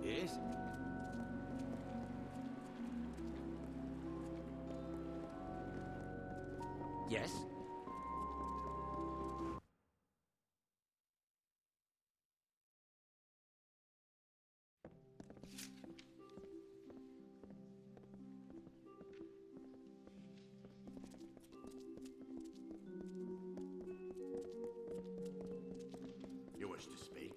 Yes? Yes? You wish to speak?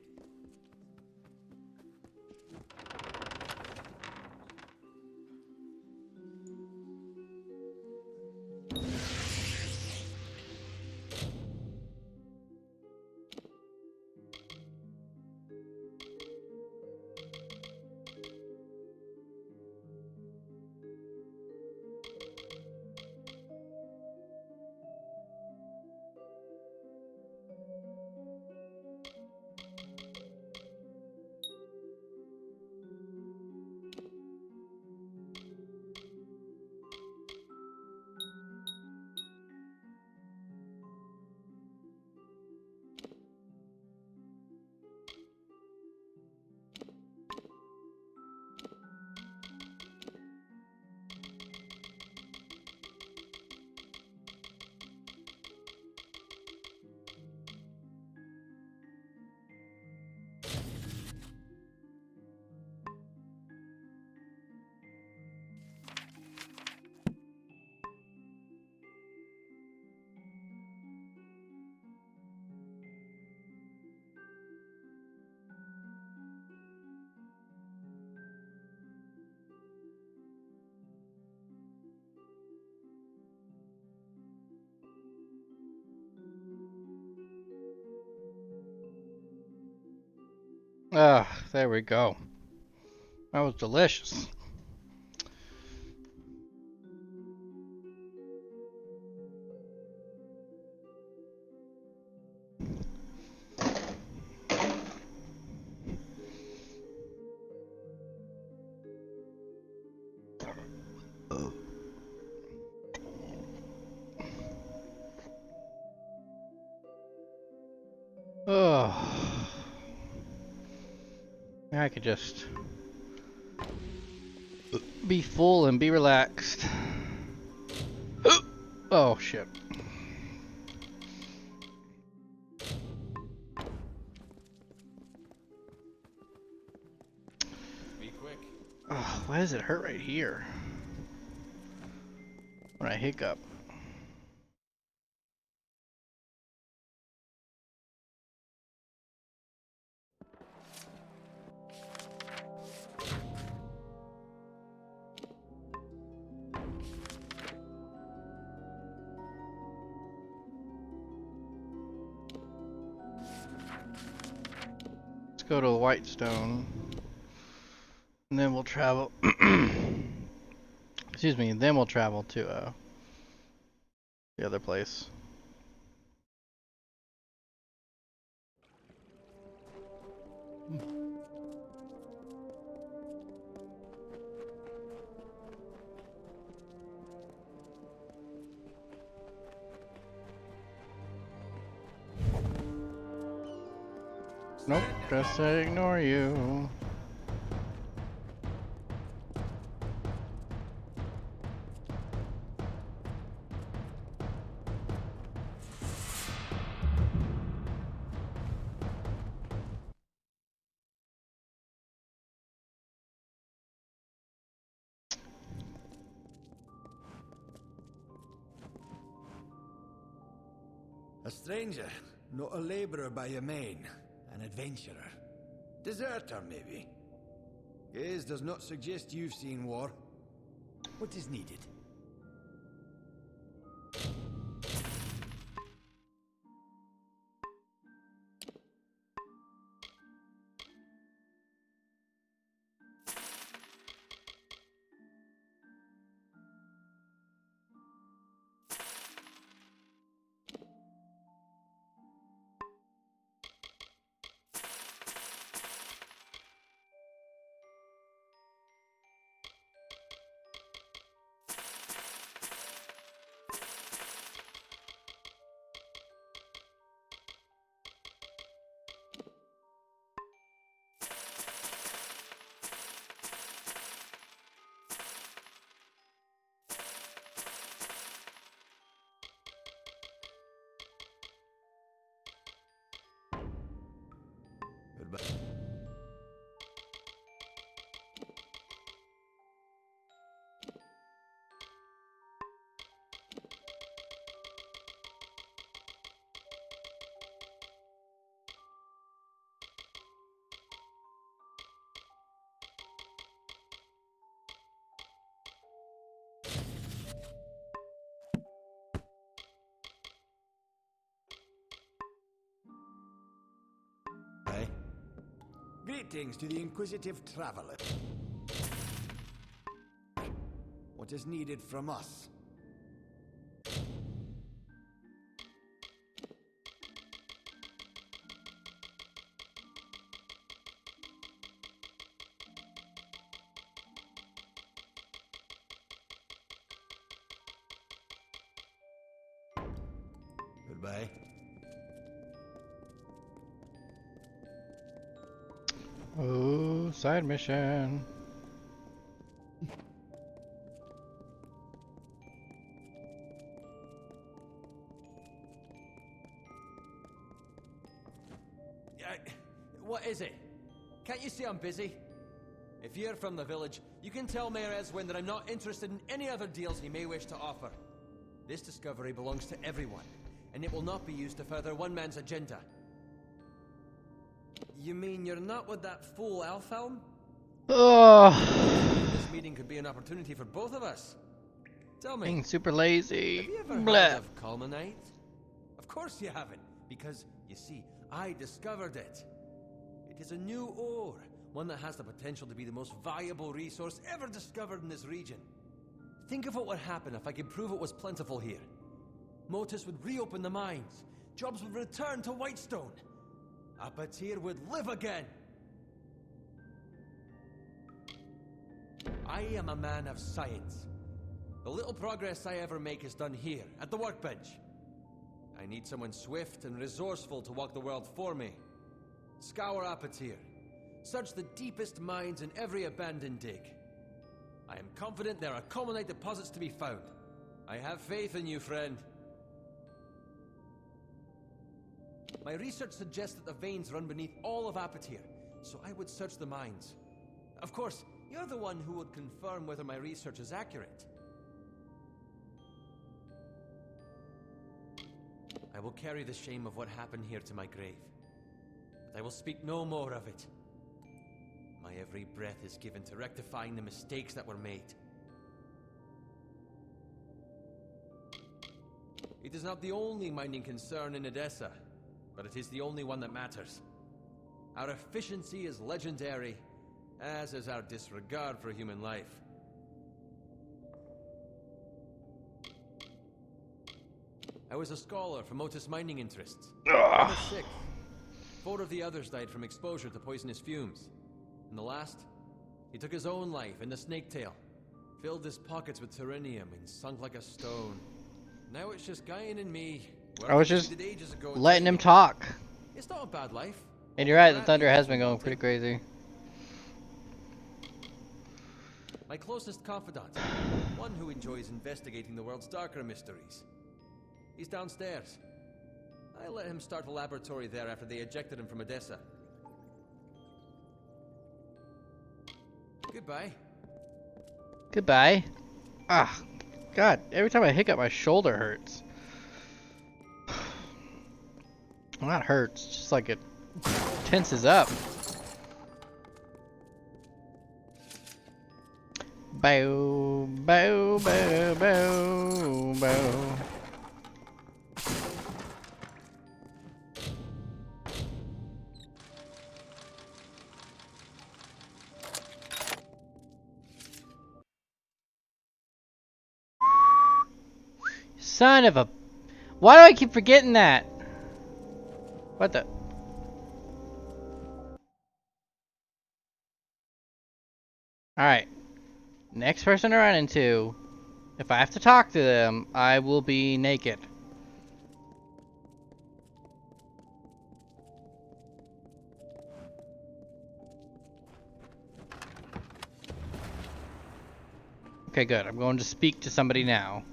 Ah, there we go. That was delicious. Oh, I could just be full and be relaxed. Oh shit. Be quick. Oh, why does it hurt right here when I hiccup? Let's go to the Whitestone, and then we'll travel. Excuse me. Then we'll travel to the other place. Nope, just said ignore you. A stranger, not a laborer by your main. An adventurer. Deserter, maybe. Gaze does not suggest you've seen war. What is needed? Goodbye. Greetings to the inquisitive traveler. What is needed from us? Goodbye. Oh, side mission. What is it? Can't you see I'm busy? If you're from the village, you can tell Mayor Eswin that I'm not interested in any other deals he may wish to offer. This discovery belongs to everyone, and it will not be used to further one man's agenda. You mean you're not with that fool Elfhelm? This meeting could be an opportunity for both of us. Tell me, Being super lazy. have you ever Blah. heard of Culminate? Of course you haven't, because, you see, I discovered it. It is a new ore, one that has the potential to be the most valuable resource ever discovered in this region. Think of what would happen if I could prove it was plentiful here. Motus would reopen the mines. Jobs would return to Whitestone. Apatir would live again. I am a man of science. The little progress I ever make is done here, at the workbench. I need someone swift and resourceful to walk the world for me. Scour Apatir. Search the deepest mines in every abandoned dig. I am confident there are Commonite deposits to be found. I have faith in you, friend. My research suggests that the veins run beneath all of Apatir, so I would search the mines. Of course, you're the one who would confirm whether my research is accurate. I will carry the shame of what happened here to my grave, but I will speak no more of it. My every breath is given to rectifying the mistakes that were made. It is not the only mining concern in Edessa, but it is the only one that matters. Our efficiency is legendary, as is our disregard for human life. I was a scholar for Motus mining interests. I was 6. 4 of the others died from exposure to poisonous fumes. And the last, he took his own life in the snaketail, filled his pockets with terinium and sunk like a stone. Now it's just Guyan and me. I was just letting him talk. It's not a bad life. And you're right, the thunder has been going pretty crazy. My closest confidant, one who enjoys investigating the world's darker mysteries. He's downstairs. I let him start a laboratory there after they ejected him from Edessa. Goodbye. Goodbye. Ah, God, every time I hiccup my shoulder hurts. Well, not hurts, just like it tenses up. Bow, bow, bow, bow, bow. Son of a... Why do I keep forgetting that? What the... Alright. Next person I run into, if I have to talk to them, I will be naked. Okay, good. I'm going to speak to somebody now.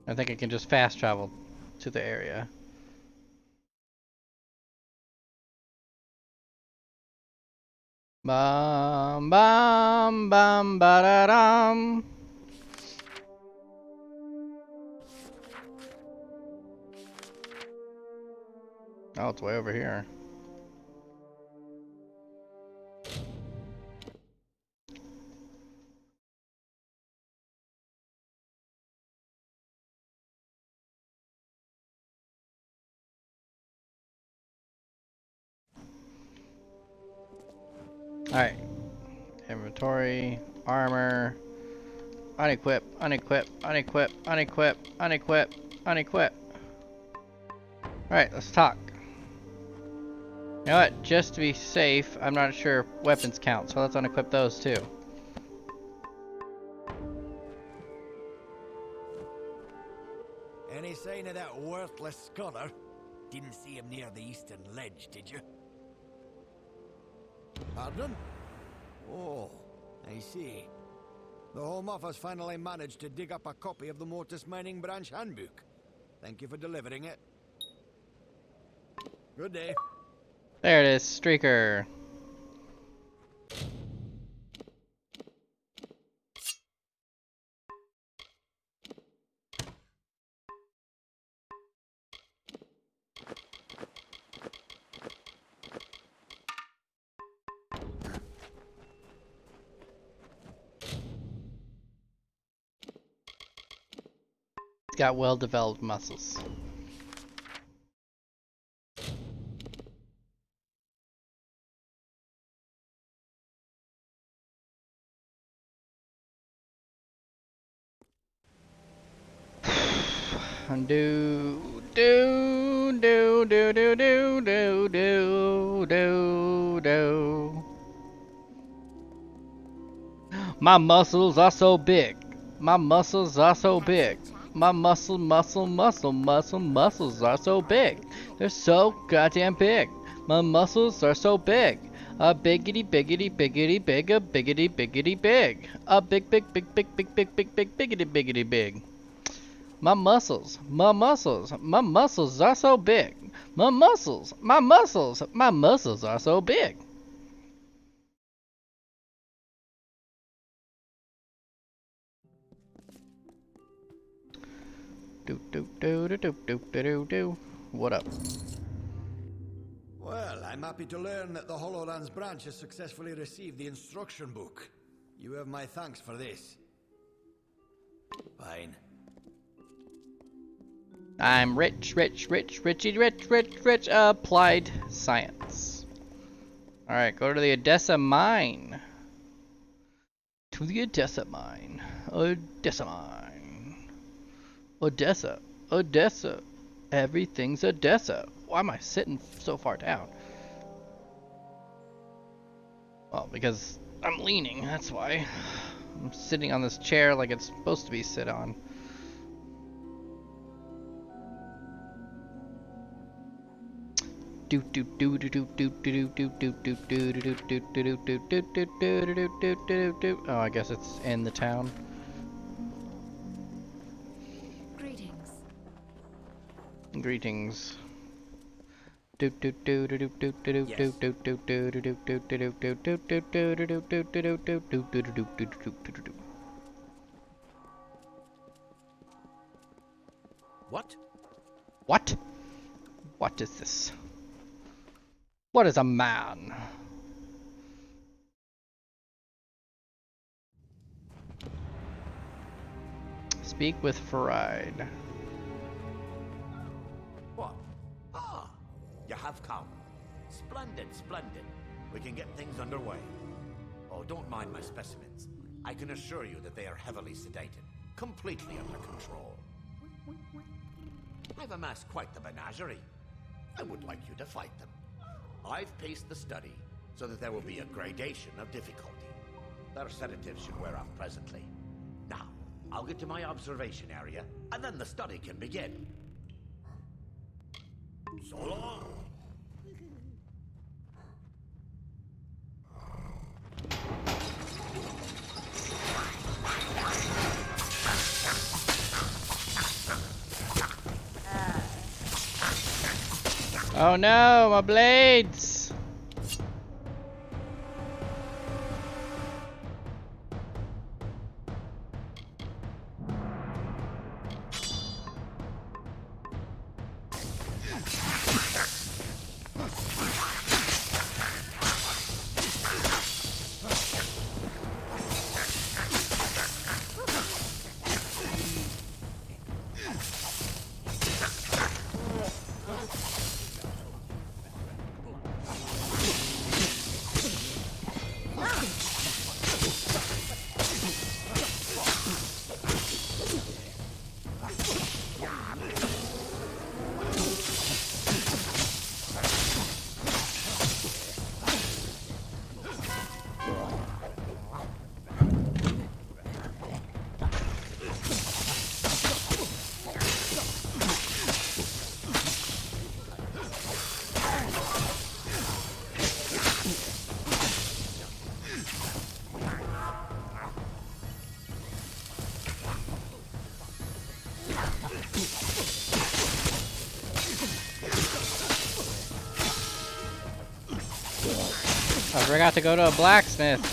I think I can just fast travel to the area. Bum bum bum ba da dum. Oh, it's way over here. Alright. Inventory, armor, unequip, unequip, unequip, unequip, unequip, unequip. Alright, let's talk. You know what? Just to be safe, I'm not sure if weapons count, so let's unequip those too. Any sign of that worthless scholar? Didn't see him near the eastern ledge, did you? Pardon? Oh, I see. The Home Office finally managed to dig up a copy of the Mortis Mining Branch Handbook. Thank you for delivering it. Good day. There it is, Streaker. It's got well-developed muscles. Do do do do do do do do do do. My muscles are so big. My muscles are so big. My muscles are so big. They're so goddamn big. My muscles are so big. A biggity biggity biggity big, a biggity biggity big. A big biggity biggity big. My muscles are so big. My muscles are so big. Do do do do do do do do. What up? Well, I'm happy to learn that the Hollolands branch has successfully received the instruction book. You have my thanks for this. Fine. I'm rich. Applied science. Alright, go to the Odessa mine. To the Odessa mine. Odessa mine. Odessa. Everything's Odessa. Why am I sitting so far down? Well, because I'm leaning, that's why. I'm sitting on this chair like it's supposed to be sit on. Oh, I guess it's in the town. Greetings. What? What? What is this? What is a man? Speak with Faride. What? Ah, you have come. Splendid. We can get things underway. Oh, don't mind my specimens. I can assure you that they are heavily sedated, completely under control. I've amassed quite the menagerie. I would like you to fight them. I've paced the study so that there will be a gradation of difficulty. Their sedatives should wear off presently. Now, I'll get to my observation area, and then the study can begin. So long! Oh no, my blades! I forgot to go to a blacksmith.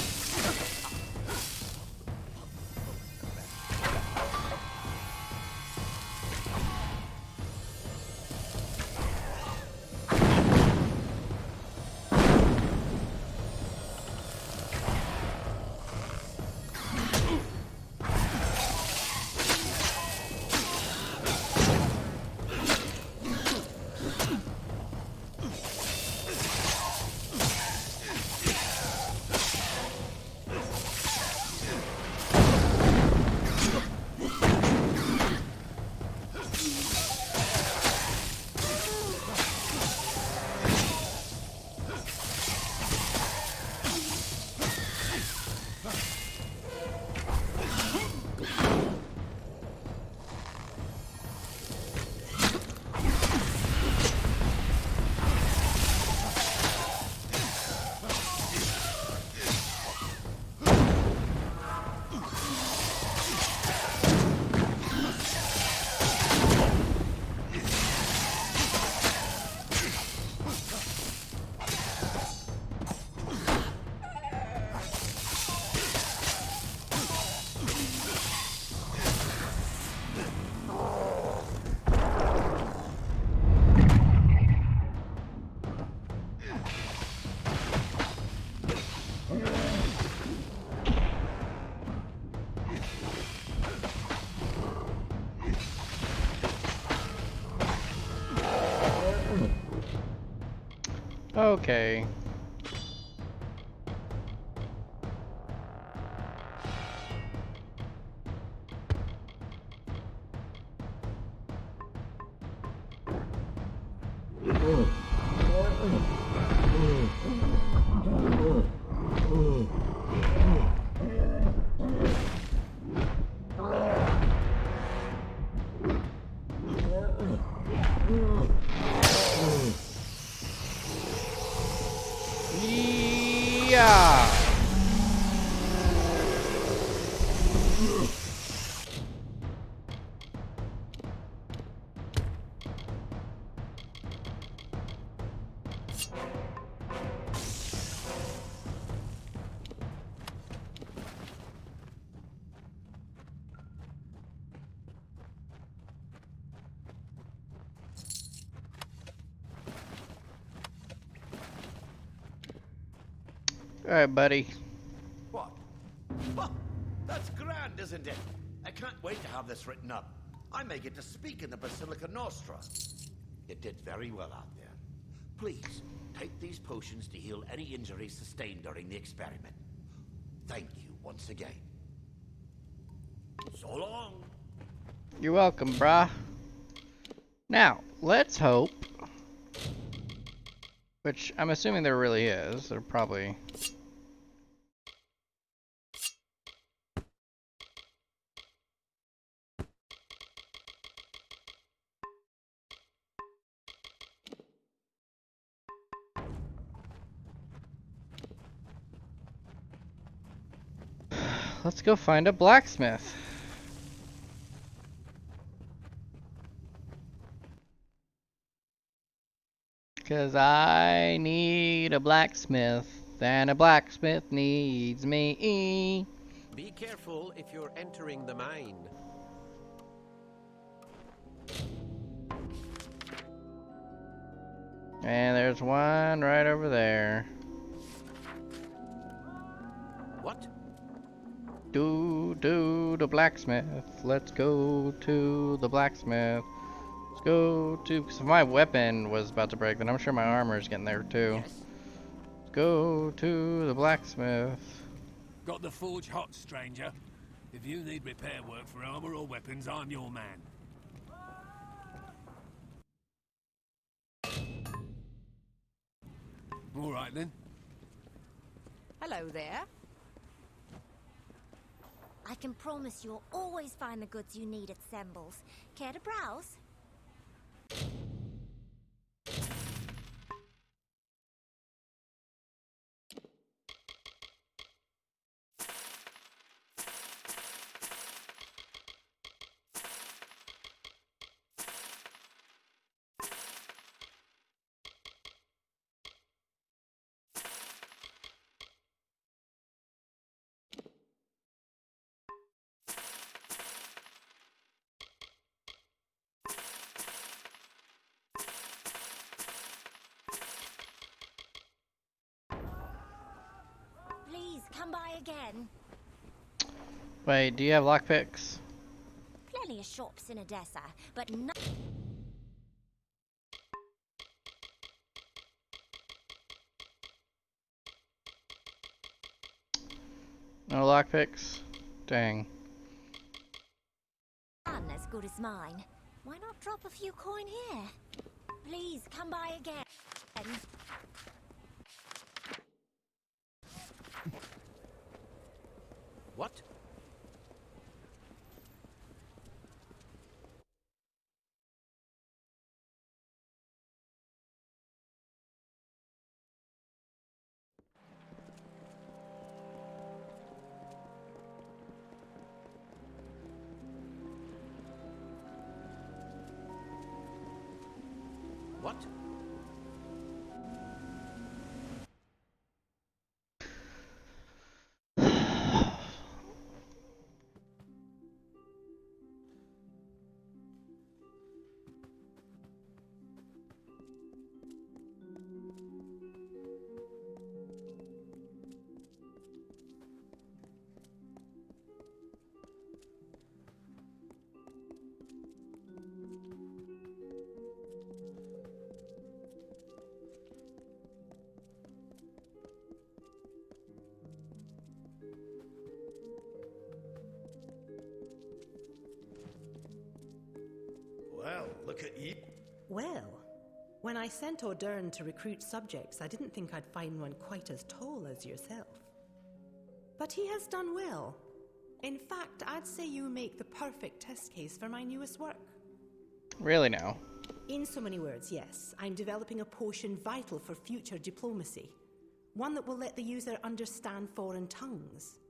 Okay. Yeah. All right, buddy. What? Well, that's grand, isn't it? I can't wait to have this written up. I may get to speak in the Basilica Nostra. You did very well out there. Please, take these potions to heal any injuries sustained during the experiment. Thank you once again. So long. You're welcome, brah. Now, let's hope. Which I'm assuming there really is. There probably. Let's go find a blacksmith. Cause I need a blacksmith, and a blacksmith needs me. Be careful if you're entering the mine. And there's one right over there. What? Do the blacksmith. Let's go to the blacksmith. Let's go to. Cause if my weapon was about to break, then I'm sure my armor is getting there too. Yes. Let's go to the blacksmith. Got the forge hot, stranger. If you need repair work for armor or weapons, I'm your man. All right then. Hello there. I can promise you'll always find the goods you need at Semble's. Care to browse? Please, come by again. Wait, do you have lockpicks? Plenty of shops in Odessa, but no... No lockpicks? Dang. None as good as mine. Why not drop a few coin here? Please, come by again. What? What? look at you. Well, when I sent Audern to recruit subjects, I didn't think I'd find one quite as tall as yourself. But he has done well. In fact, I'd say you make the perfect test case for my newest work. Really now? In so many words, yes. I'm developing a potion vital for future diplomacy. One that will let the user understand foreign tongues.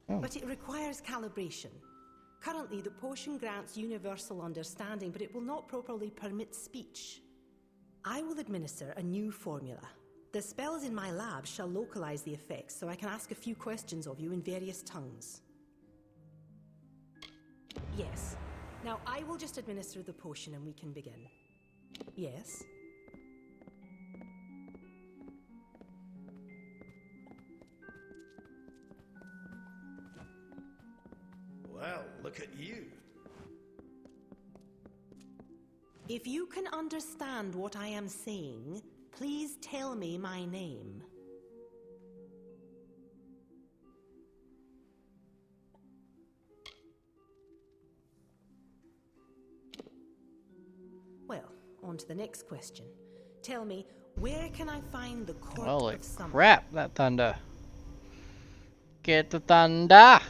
Oh. But it requires calibration. Currently, the potion grants universal understanding, but it will not properly permit speech. I will administer a new formula. The spells in my lab shall localize the effects, so I can ask a few questions of you in various tongues. Yes. Now, I will just administer the potion and we can begin. Yes? Well, look at you. If you can understand what I am saying, please tell me my name. Well, on to the next question. Tell me, where can I find the court Holy of summer? crap, that thunder. Get the thunder!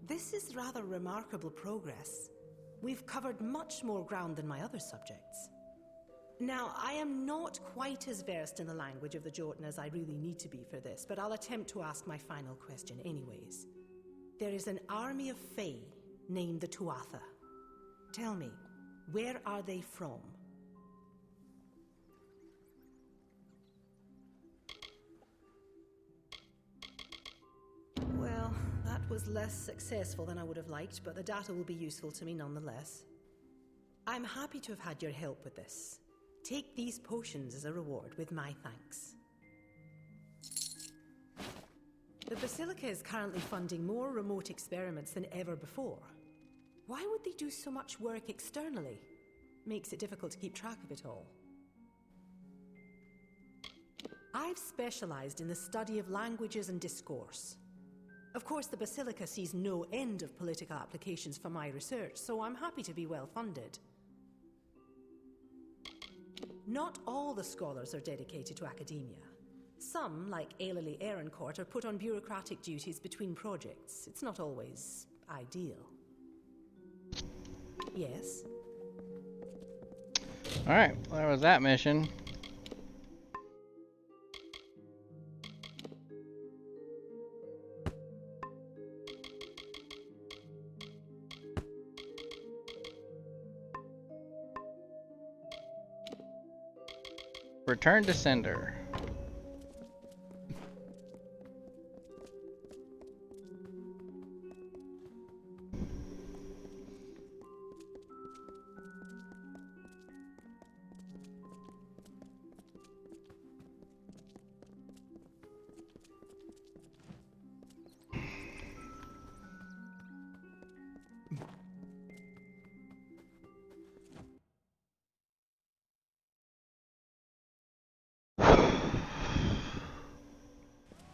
This is rather remarkable progress. We've covered much more ground than my other subjects. Now, I am not quite as versed in the language of the Jotun as I really need to be for this, but I'll attempt to ask my final question anyways. There is an army of Fae named the Tuatha. Tell me, where are they from? Well, that was less successful than I would have liked, but the data will be useful to me nonetheless. I'm happy to have had your help with this. Take these potions as a reward with my thanks. The Basilica is currently funding more remote experiments than ever before. Why would they do so much work externally? Makes it difficult to keep track of it all. I've specialized in the study of languages and discourse. Of course, the Basilica sees no end of political applications for my research, so I'm happy to be well funded. Not all the scholars are dedicated to academia. Some, like Ailily Ehrencourt, are put on bureaucratic duties between projects. It's not always ideal. Yes? Alright, well, that was that mission. Return to sender.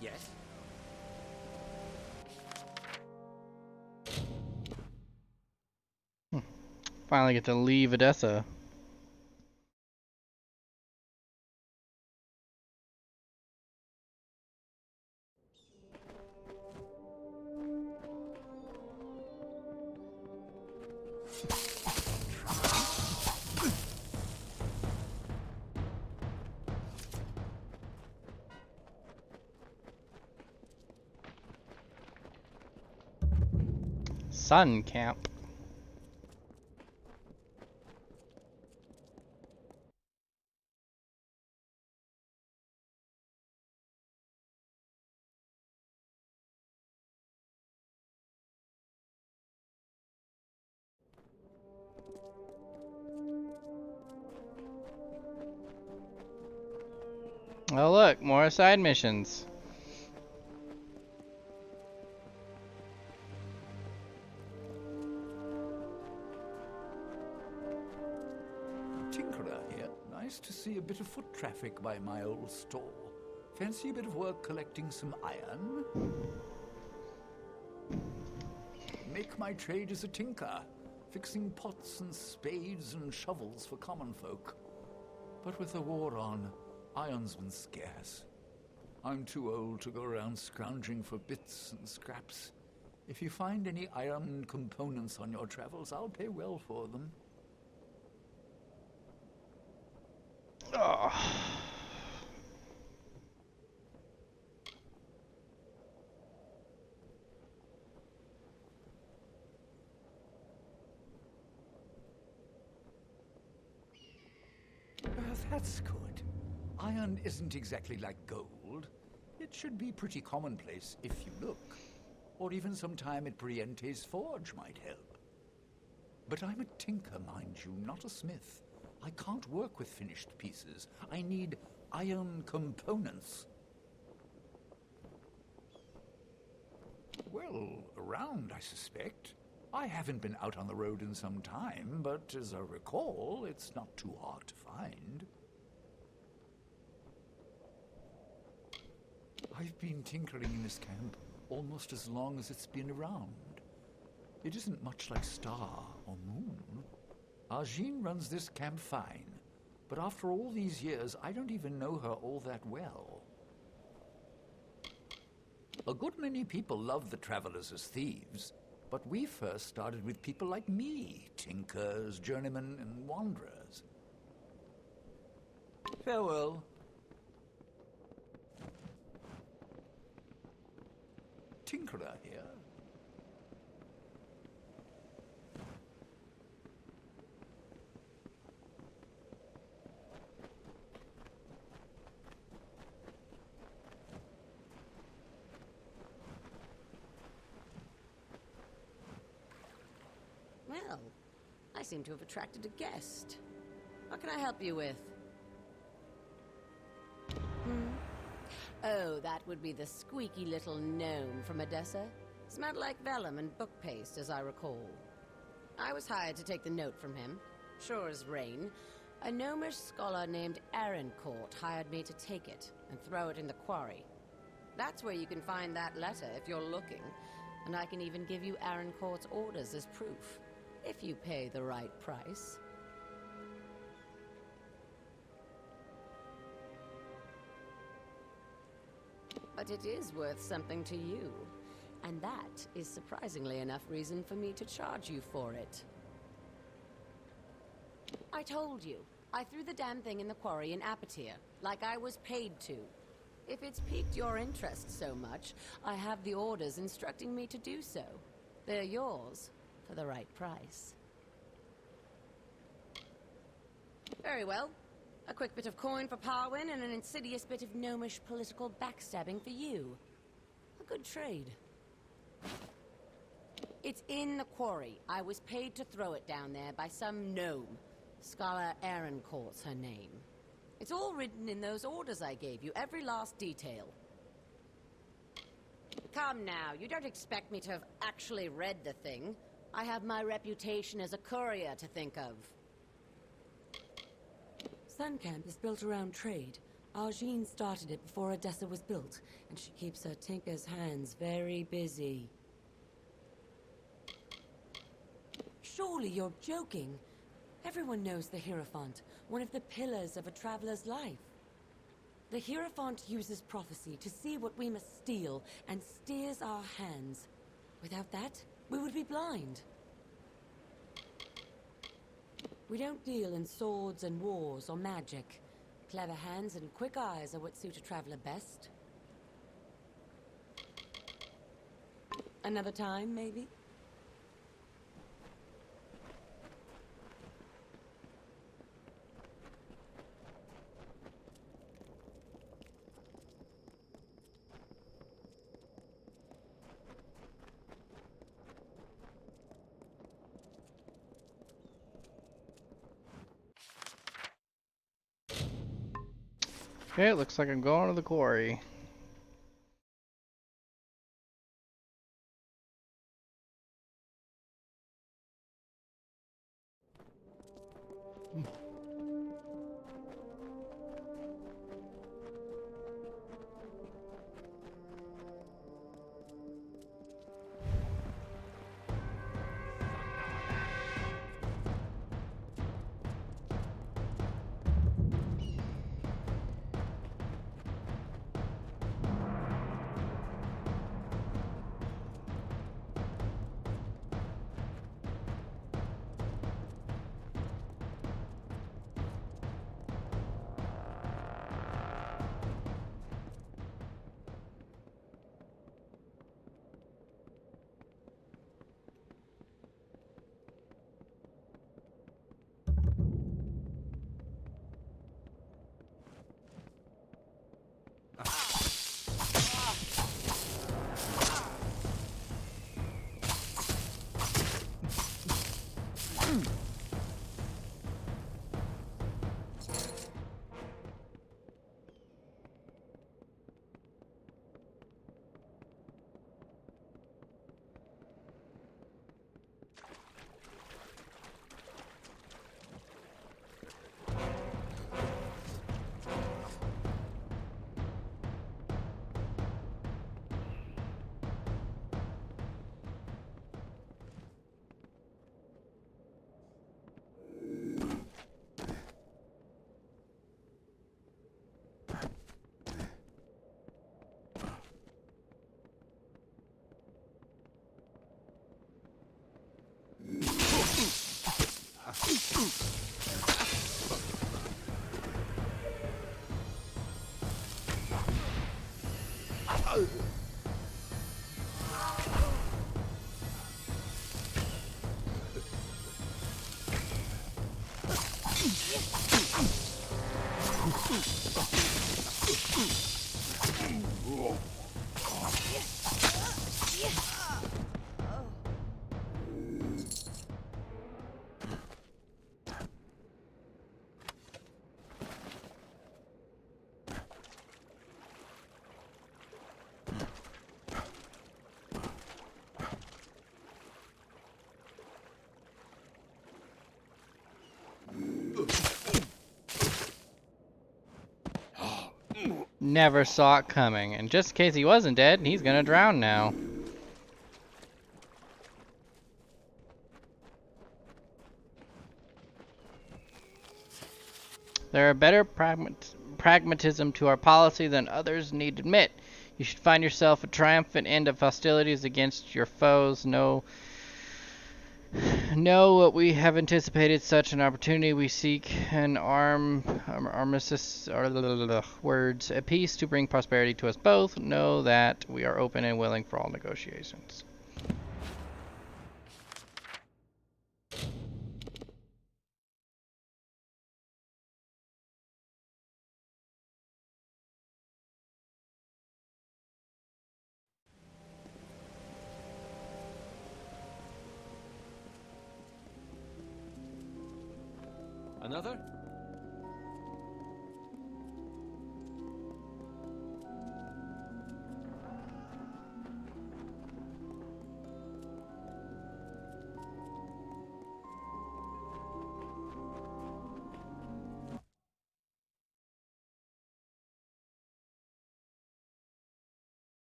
Yes? Finally get to leave Odessa. Sun camp. Oh look, more side missions. Tinkerer here. Nice to see a bit of foot traffic by my old store. Fancy a bit of work collecting some iron? make my trade as a tinker, fixing pots and spades and shovels for common folk. But with the war on, iron's been scarce. I'm too old to go around scrounging for bits and scraps. If you find any iron components on your travels, I'll pay well for them. Oh. That's good. Iron isn't exactly like gold. It should be pretty commonplace if you look. Or even some time at Briente's forge might help. But I'm a tinker, mind you, not a smith. I can't work with finished pieces. I need iron components. Well, around, I suspect. I haven't been out on the road in some time, but as I recall, it's not too hard to find. I've been tinkering in this camp almost as long as it's been around. It isn't much like Star or Moon. Argine runs this camp fine, but after all these years, I don't even know her all that well. A good many people love the travelers as thieves, but we first started with people like me, tinkers, journeymen, and wanderers. Farewell. Tinkerer here. Well, I seem to have attracted a guest. What can I help you with? Oh, that would be the squeaky little gnome from Odessa. Smelled like vellum and book paste, as I recall. I was hired to take the note from him. Sure as rain. A gnomish scholar named Arancourt hired me to take it and throw it in the quarry. That's where you can find that letter if you're looking. And I can even give you Arancourt's orders as proof, if you pay the right price. But it is worth something to you. And that is surprisingly enough reason for me to charge you for it. I told you, I threw the damn thing in the quarry in Apatir, like I was paid to. If it's piqued your interest so much, I have the orders instructing me to do so. They're yours, for the right price. Very well. A quick bit of coin for Parwin and an insidious bit of gnomish political backstabbing for you. A good trade. It's in the quarry. I was paid to throw it down there by some gnome. Scholar Arancourt's her name. It's all written in those orders I gave you, every last detail. Come now, you don't expect me to have actually read the thing. I have my reputation as a courier to think of. Suncamp is built around trade. Argine started it before Odessa was built, and she keeps her tinker's hands very busy. Surely you're joking. Everyone knows the Hierophant, one of the pillars of a traveler's life. The Hierophant uses prophecy to see what we must steal and steers our hands. Without that, we would be blind. We don't deal in swords and wars or magic. Clever hands and quick eyes are what suit a traveler best. Another time, maybe? Okay, it looks like I'm going to the quarry. Never saw it coming. And just in case he wasn't dead, he's gonna drown now. There are better pragmatism to our policy than others need admit. You should find yourself a triumphant end of hostilities against your foes. No, what we have anticipated such an opportunity. We seek an armistice, words, a peace to bring prosperity to us both. Know that we are open and willing for all negotiations. Another?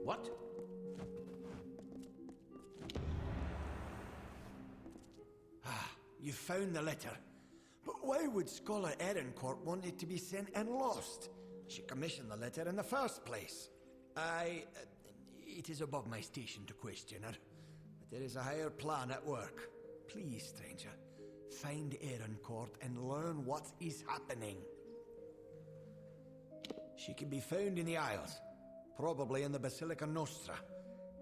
What? You found the letter. But why would Scholar Ehrencourt want it to be sent and lost? She commissioned the letter in the first place. It is above my station to question her. But there is a higher plan at work. Please, stranger, find Ehrencourt and learn what is happening. She can be found in the Isles. Probably in the Basilica Nostra.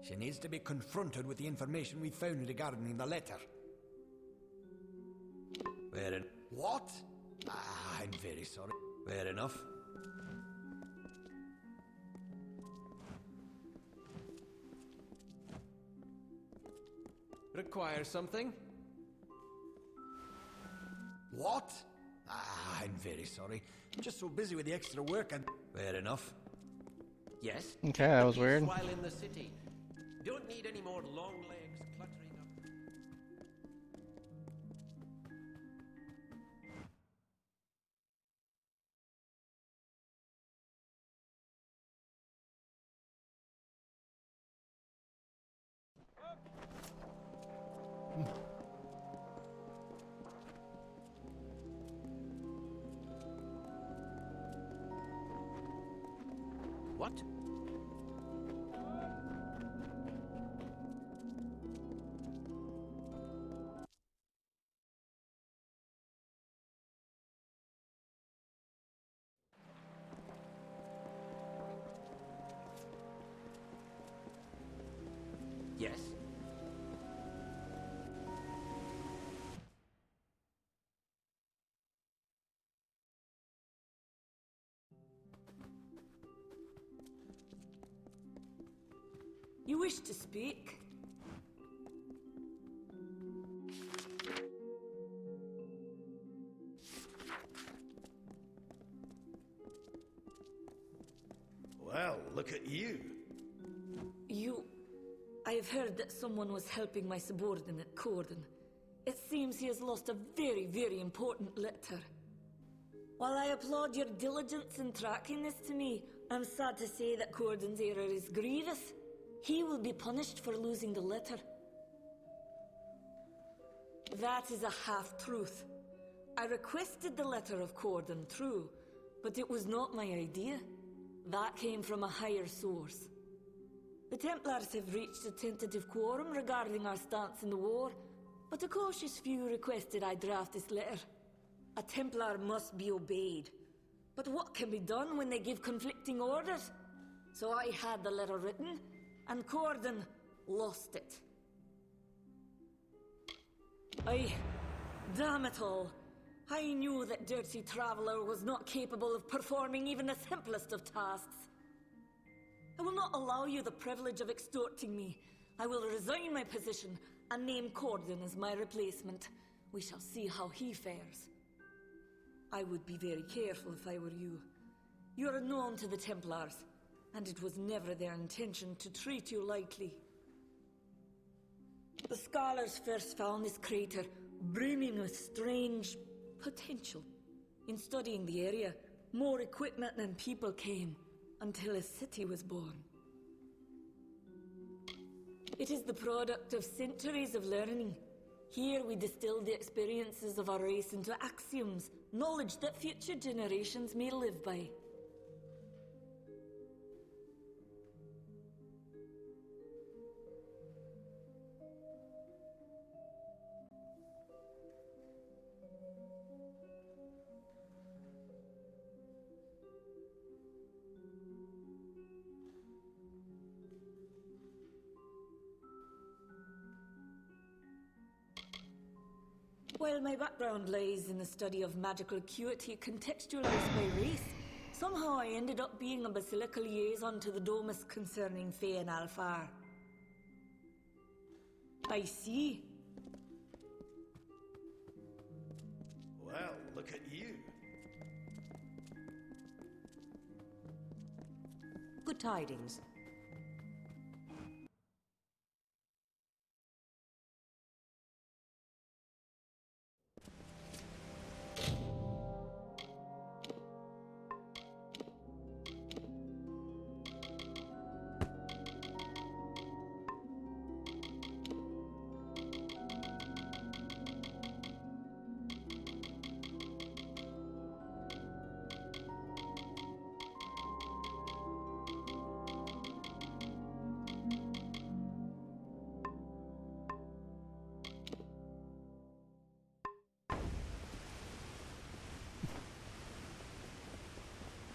She needs to be confronted with the information we found regarding the letter. What? I'm very sorry. Fair enough. Require something? What? I'm very sorry. I'm just so busy with the extra work and... Fair enough. Yes. Okay, that was weird. While in the city. Don't need any more long legs cluttering up. What? Yes. You wish to speak? Well, look at you. I have heard that someone was helping my subordinate, Corden. It seems he has lost a very, very important letter. While I applaud your diligence in tracking this to me, I'm sad to say that Corden's error is grievous. He will be punished for losing the letter. That is a half-truth. I requested the letter of Corden, true, but it was not my idea. That came from a higher source. The Templars have reached a tentative quorum regarding our stance in the war, but a cautious few requested I draft this letter. A Templar must be obeyed. But what can be done when they give conflicting orders? So I had the letter written, and Corden lost it. Damn it all. I knew that Dirty Traveler was not capable of performing even the simplest of tasks. I will not allow you the privilege of extorting me. I will resign my position and name Corden as my replacement. We shall see how he fares. I would be very careful if I were you. You are known to the Templars, and it was never their intention to treat you lightly. The scholars first found this crater brimming with strange potential. In studying the area, more equipment than people came, until a city was born. It is the product of centuries of learning. Here we distill the experiences of our race into axioms, knowledge that future generations may live by. While my background lies in the study of magical acuity contextualized by race, somehow I ended up being a basilica liaison to the Domus concerning Fae and Alfar. I see. Well, look at you. Good tidings.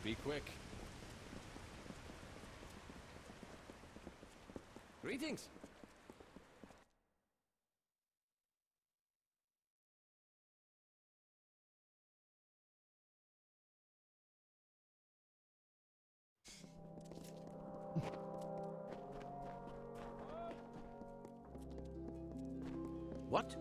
Be quick. Greetings. What?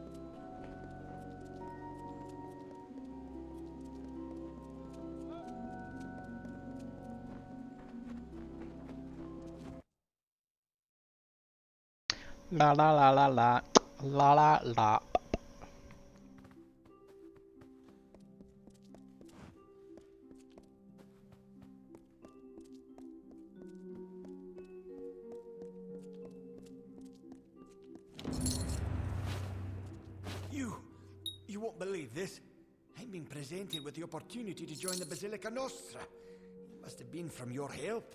La la la la la. La la la. You won't believe this. I'm being presented with the opportunity to join the Basilica Nostra. It must have been from your help.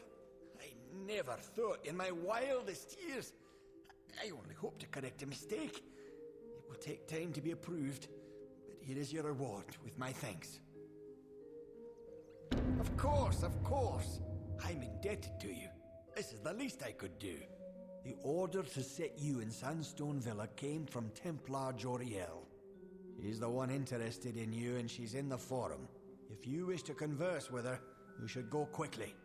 I never thought in my wildest years. I only hope to correct a mistake. It will take time to be approved, but here is your reward with my thanks. Of course, of course. I'm indebted to you. This is the least I could do. The order to set you in Sandstone Villa came from Templar Joriel. She's the one interested in you, and she's in the forum. If you wish to converse with her, you should go quickly.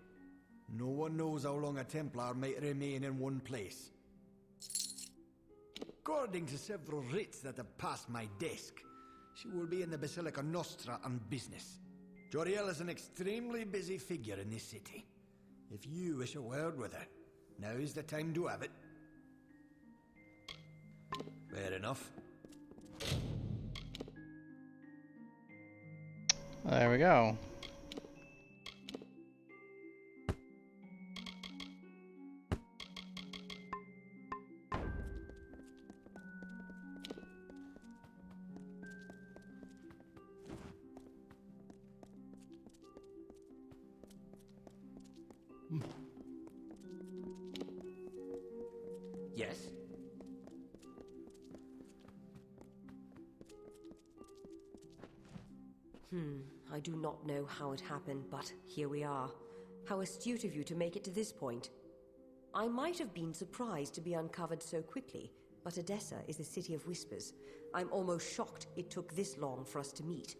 No one knows how long a Templar might remain in one place. According to several writs that have passed my desk, she will be in the Basilica Nostra on business. Joriel is an extremely busy figure in this city. If you wish a word with her, now is the time to have it. Fair enough. There we go. Yes? I do not know how it happened, but here we are. How astute of you to make it to this point. I might have been surprised to be uncovered so quickly, but Odessa is the city of whispers. I'm almost shocked it took this long for us to meet.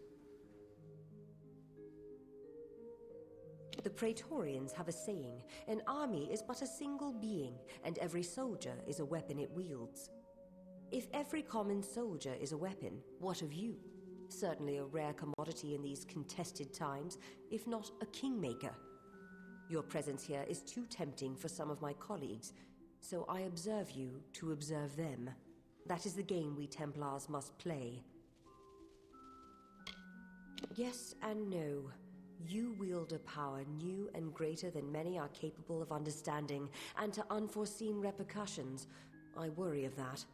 The Praetorians have a saying, an army is but a single being, and every soldier is a weapon it wields. If every common soldier is a weapon, what of you? Certainly a rare commodity in these contested times, if not a kingmaker. Your presence here is too tempting for some of my colleagues, so I observe you to observe them. That is the game we Templars must play. Yes and no. You wield a power new and greater than many are capable of understanding, and to unforeseen repercussions. I worry of that.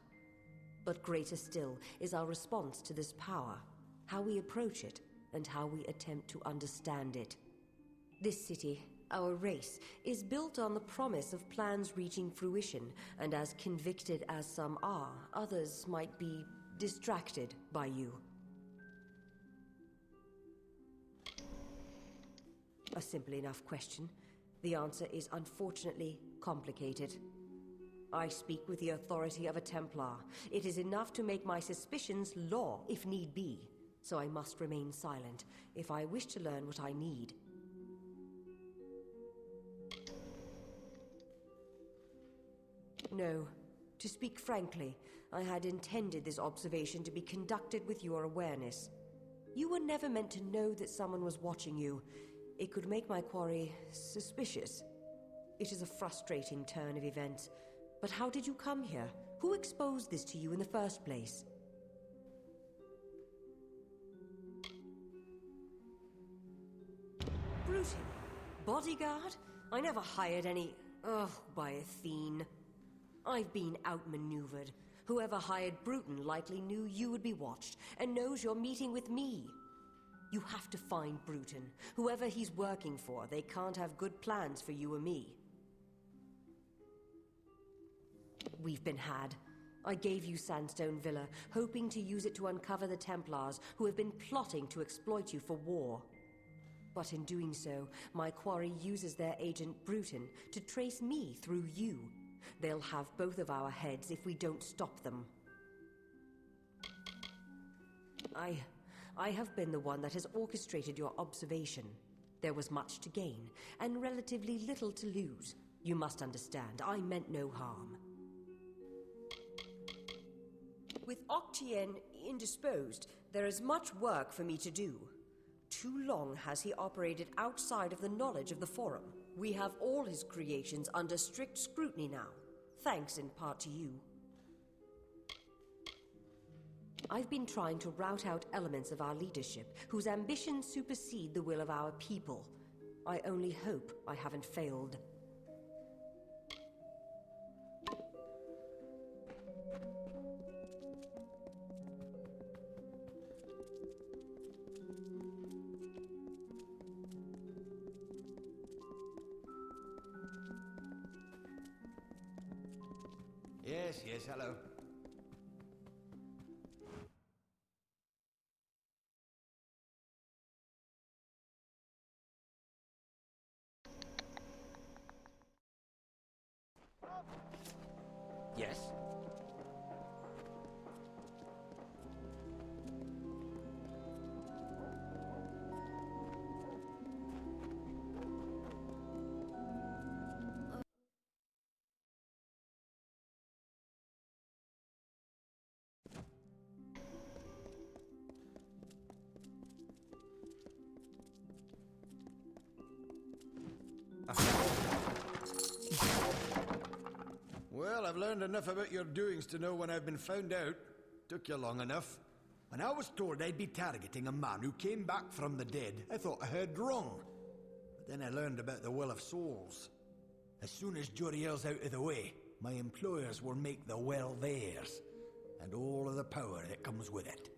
But greater still is our response to this power, how we approach it, and how we attempt to understand it. This city, our race, is built on the promise of plans reaching fruition, and as convicted as some are, others might be distracted by you. A simple enough question. The answer is unfortunately complicated. I speak with the authority of a Templar. It is enough to make my suspicions law, if need be. So I must remain silent, if I wish to learn what I need. No. To speak frankly, I had intended this observation to be conducted with your awareness. You were never meant to know that someone was watching you. It could make my quarry suspicious. It is a frustrating turn of events. But how did you come here? Who exposed this to you in the first place? Bruton? Bodyguard? I never hired any... Oh, by Athene. I've been outmaneuvered. Whoever hired Bruton likely knew you would be watched, and knows you're meeting with me. You have to find Bruton. Whoever he's working for, they can't have good plans for you or me. We've been had. I gave you Sandstone Villa, hoping to use it to uncover the Templars who have been plotting to exploit you for war. But in doing so, my quarry uses their agent Bruton to trace me through you. They'll have both of our heads if we don't stop them. I have been the one that has orchestrated your observation. There was much to gain, and relatively little to lose. You must understand, I meant no harm. With Octien indisposed, there is much work for me to do. Too long has he operated outside of the knowledge of the Forum. We have all his creations under strict scrutiny now, thanks in part to you. I've been trying to rout out elements of our leadership whose ambitions supersede the will of our people. I only hope I haven't failed. Yes, hello. Yes? Well, I've learned enough about your doings to know when I've been found out. Took you long enough. When I was told I'd be targeting a man who came back from the dead, I thought I heard wrong. But then I learned about the Well of Souls. As soon as Joriel's out of the way, my employers will make the well theirs, and all of the power that comes with it.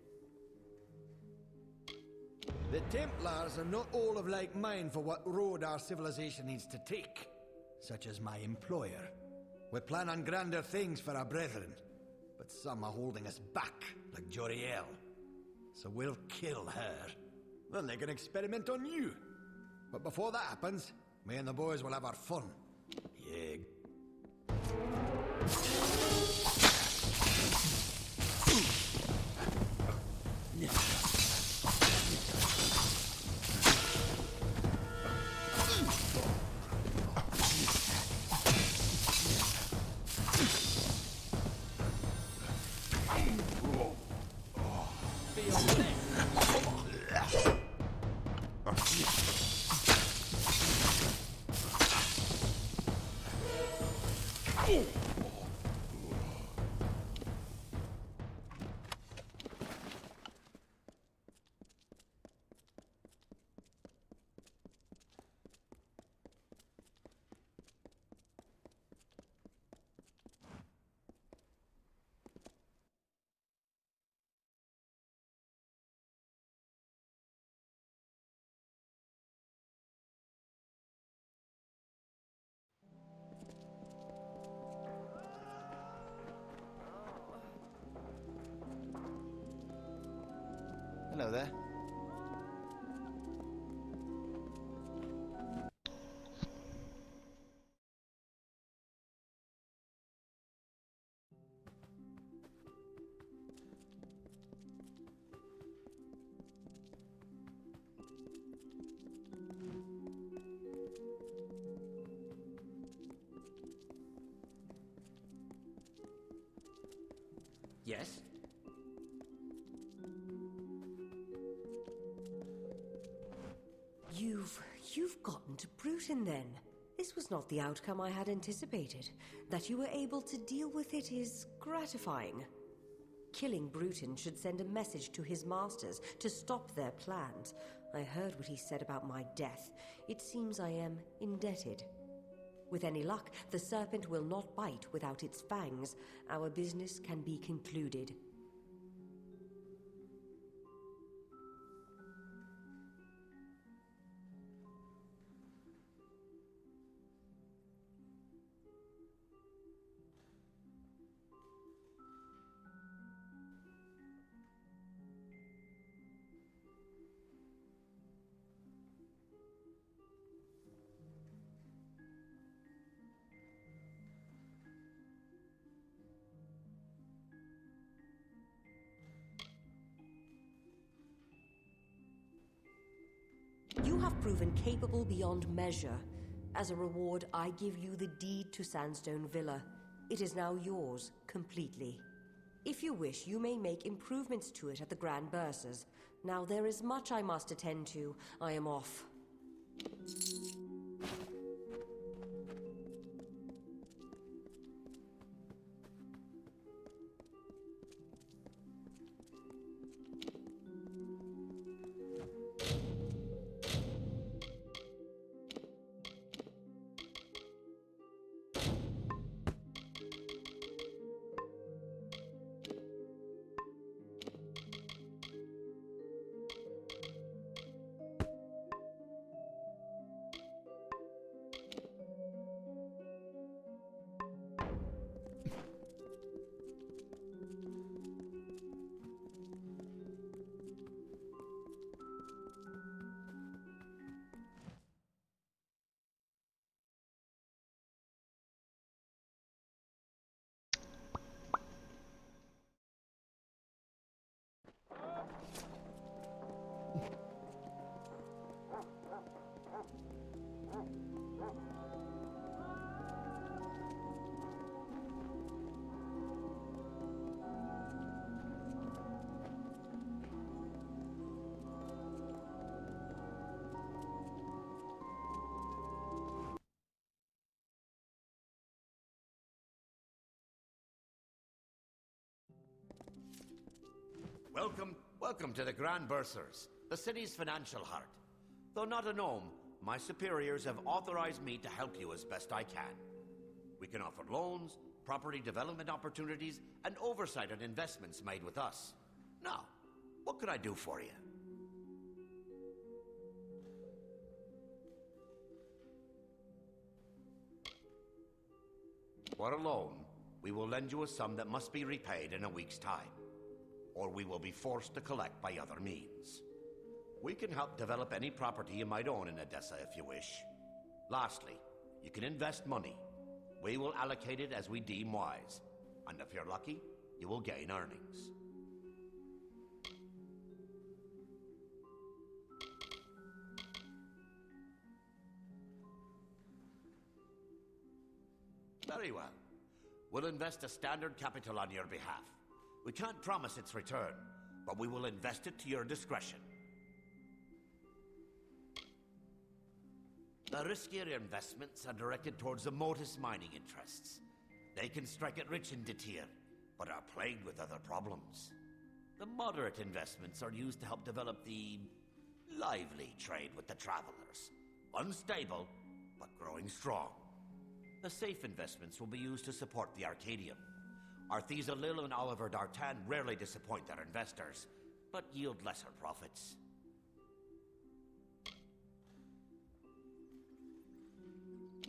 The Templars are not all of like mind for what road our civilization needs to take, such as my employer. We plan on grander things for our brethren, but some are holding us back, like Joriel. So we'll kill her. Then they can experiment on you. But before that happens, me and the boys will have our fun. Yeah. Hello there. Yes? You've gotten to Bruton then. This was not the outcome I had anticipated. That you were able to deal with it is gratifying. Killing Bruton should send a message to his masters to stop their plans. I heard what he said about my death. It seems I am indebted. With any luck, the serpent will not bite without its fangs. Our business can be concluded. You have proven capable beyond measure. As a reward, I give you the deed to Sandstone Villa. It is now yours, completely. If you wish, you may make improvements to it at the Grand Bursars. Now there is much I must attend to. I am off. Welcome to the Grand Bursars, the city's financial heart. Though not a gnome, my superiors have authorized me to help you as best I can. We can offer loans, property development opportunities, and oversight on investments made with us. Now, what can I do for you? For a loan, we will lend you a sum that must be repaid in a week's time, or we will be forced to collect by other means. We can help develop any property you might own in Odessa if you wish. Lastly, you can invest money. We will allocate it as we deem wise. And if you're lucky, you will gain earnings. Very well. We'll invest a standard capital on your behalf. We can't promise its return, but we will invest it to your discretion. The riskier investments are directed towards the Motus mining interests. They can strike it rich in Detir, but are plagued with other problems. The moderate investments are used to help develop the lively trade with the travelers. Unstable, but growing strong. The safe investments will be used to support the Arcadium. Arthesa Lil and Oliver D'Artan rarely disappoint their investors, but yield lesser profits.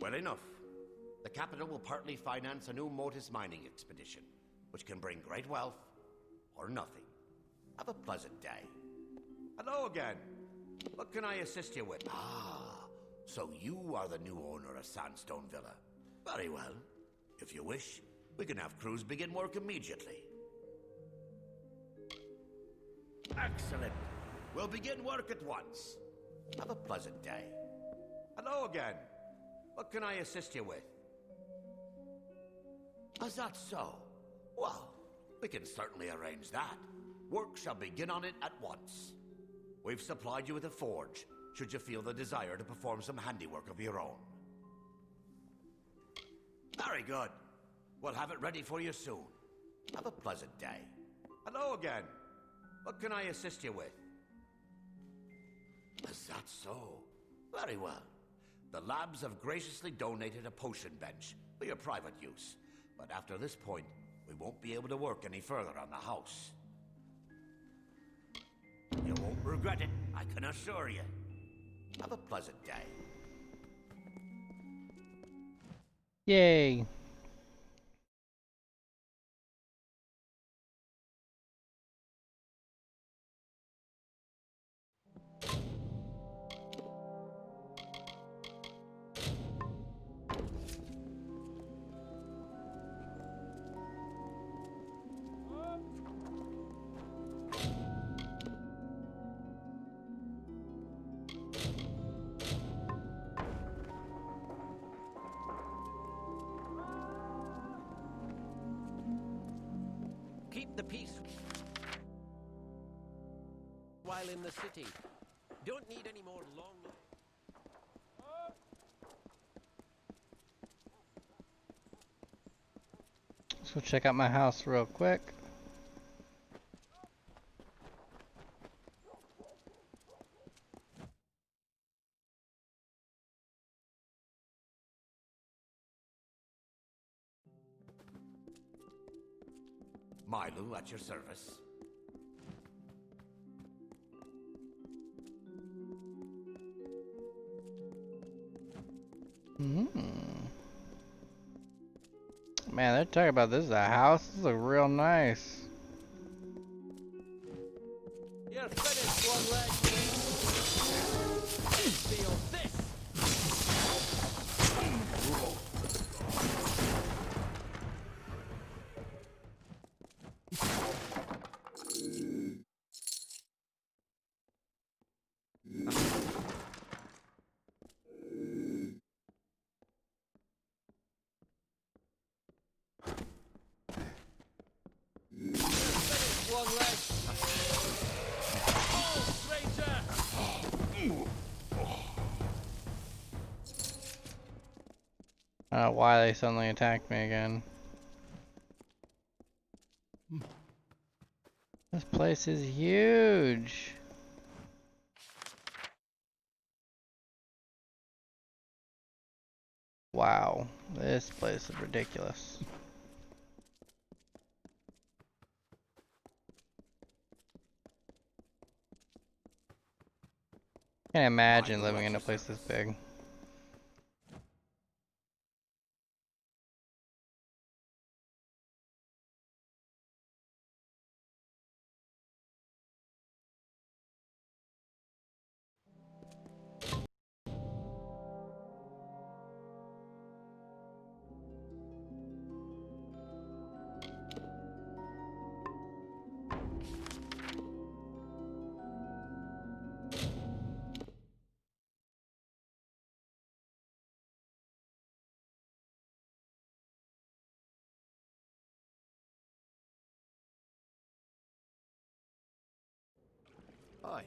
Well enough. The capital will partly finance a new Motus mining expedition, which can bring great wealth or nothing. Have a pleasant day. Hello again. What can I assist you with? Ah, so you are the new owner of Sandstone Villa. Very well. If you wish, we can have crews begin work immediately. Excellent. We'll begin work at once. Have a pleasant day. Hello again. What can I assist you with? Is that so? Well, we can certainly arrange that. Work shall begin on it at once. We've supplied you with a forge, should you feel the desire to perform some handiwork of your own. Very good. We'll have it ready for you soon. Have a pleasant day. Hello again. What can I assist you with? Is that so? Very well. The labs have graciously donated a potion bench for your private use. But after this point, we won't be able to work any further on the house. You won't regret it, I can assure you. Have a pleasant day. Yay. Keep the peace while in the city. Don't need any more long... Let's go check out my house real quick. Milo at your service. Man, they're talking about this is a house. This looks real nice. You're finished, one leg. Feel this. One leg. Oh, stranger! I don't know why they suddenly attacked me again. This place is huge. Wow, this place is ridiculous. Can't imagine living in a place this big. Hi.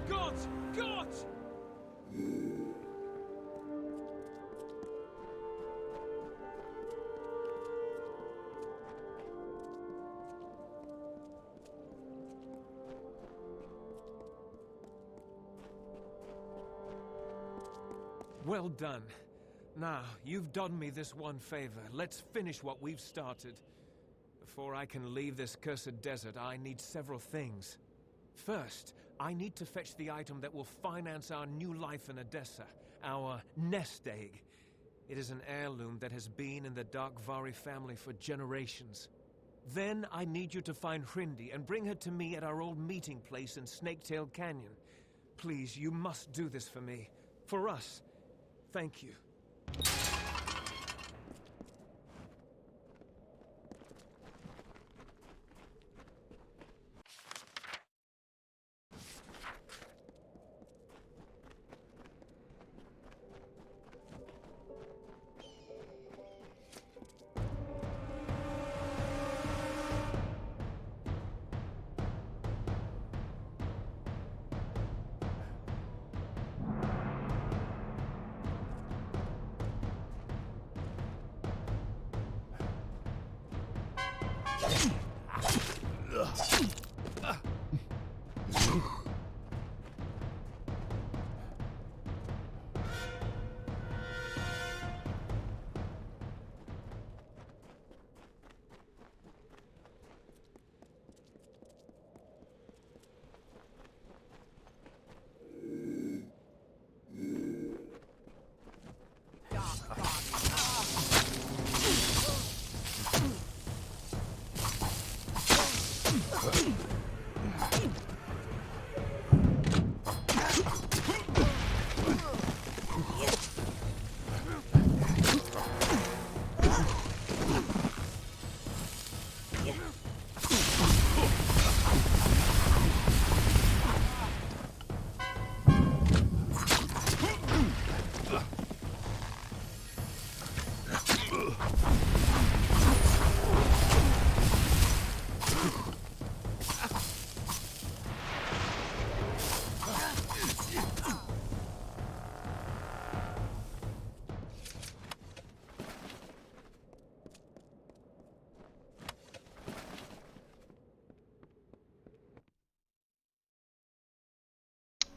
God! God! Well done. Now, you've done me this one favor. Let's finish what we've started. Before I can leave this cursed desert, I need several things. First, I need to fetch the item that will finance our new life in Odessa, our nest egg. It is an heirloom that has been in the Darkvari family for generations. Then I need you to find Hrindi and bring her to me at our old meeting place in Snaketail Canyon. Please, you must do this for me. For us. Thank you.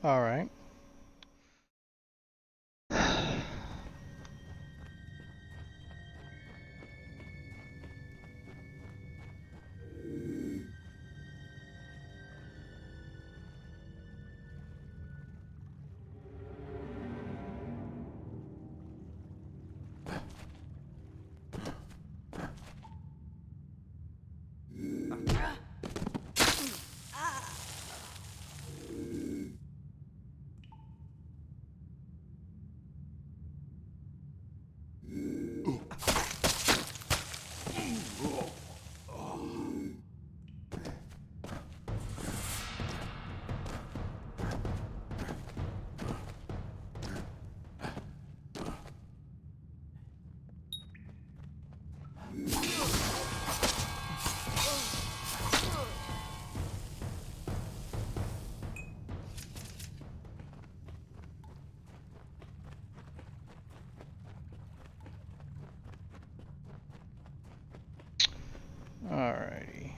All right. Alrighty.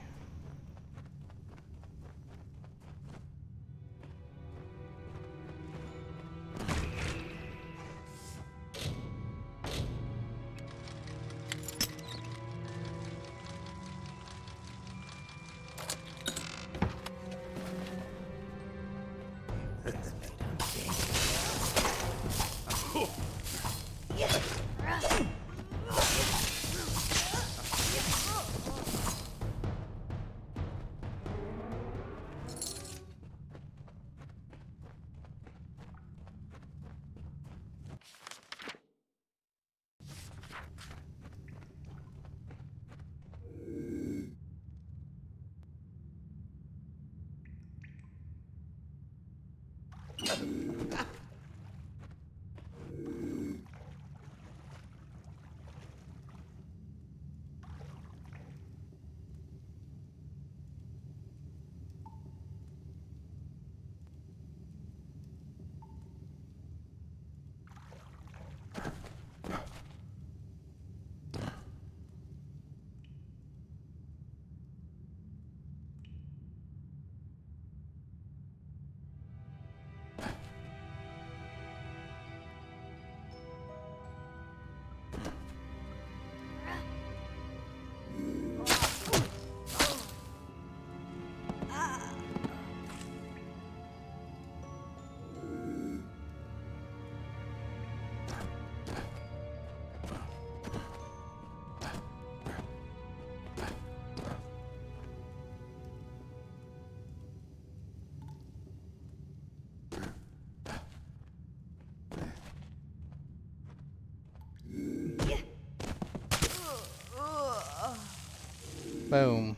Boom.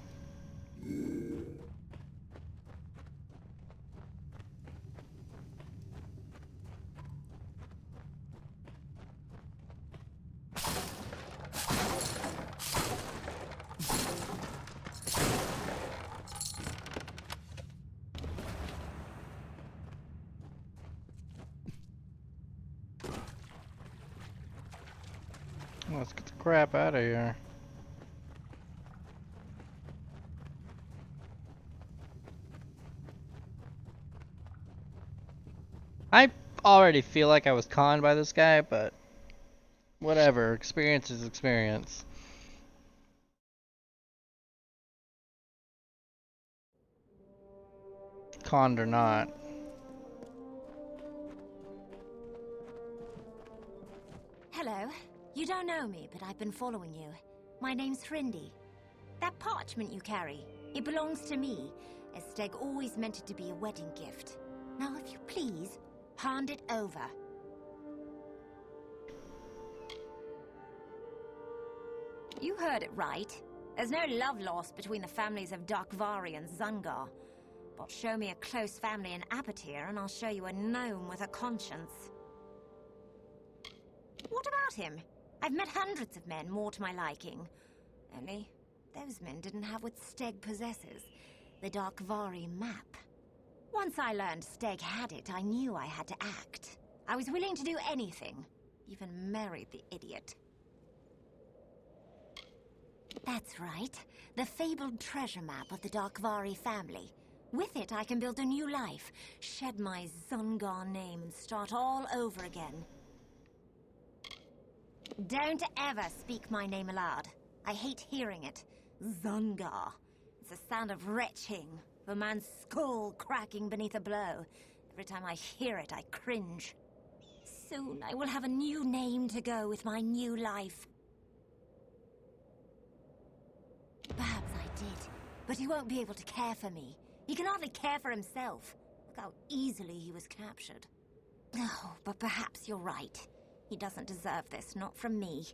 Let's get the crap out of here. I already feel like I was conned by this guy, but whatever. Experience is experience. Conned or not. Hello. You don't know me, but I've been following you. My name's Rindy. That parchment you carry, it belongs to me, as Steg always meant it to be a wedding gift. Now, if you please, hand it over. You heard it right. There's no love lost between the families of Darkvari and Zungar. But show me a close family in Apatir, and I'll show you a gnome with a conscience. What about him? I've met hundreds of men more to my liking. Only, those men didn't have what Steg possesses. The Darkvari map. Once I learned Steg had it, I knew I had to act. I was willing to do anything. Even marry the idiot. That's right. The fabled treasure map of the Darkvari family. With it, I can build a new life, shed my Zungar name, and start all over again. Don't ever speak my name aloud. I hate hearing it. Zungar. It's the sound of retching, of a man's skull cracking beneath a blow. Every time I hear it, I cringe. Soon I will have a new name to go with my new life. Perhaps I did, but he won't be able to care for me. He can hardly care for himself. Look how easily he was captured. Oh, but perhaps you're right. He doesn't deserve this, not from me.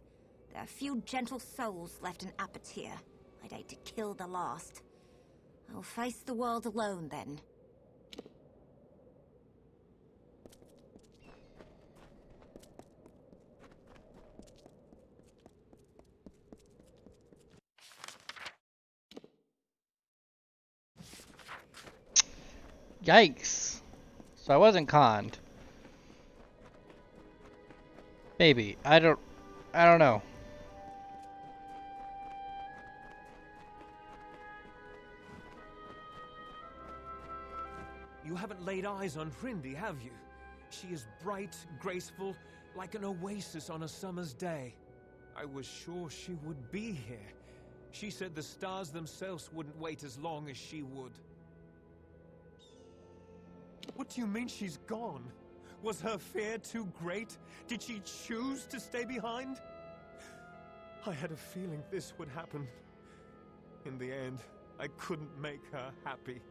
There are few gentle souls left in Apatir. I'd hate to kill the last. I'll face the world alone, then. Yikes. So I wasn't conned. Maybe. I don't know. You haven't laid eyes on Rindy, have you? She is bright, graceful, like an oasis on a summer's day. I was sure she would be here. She said the stars themselves wouldn't wait as long as she would. What do you mean she's gone? Was her fear too great? Did she choose to stay behind? I had a feeling this would happen. In the end, I couldn't make her happy.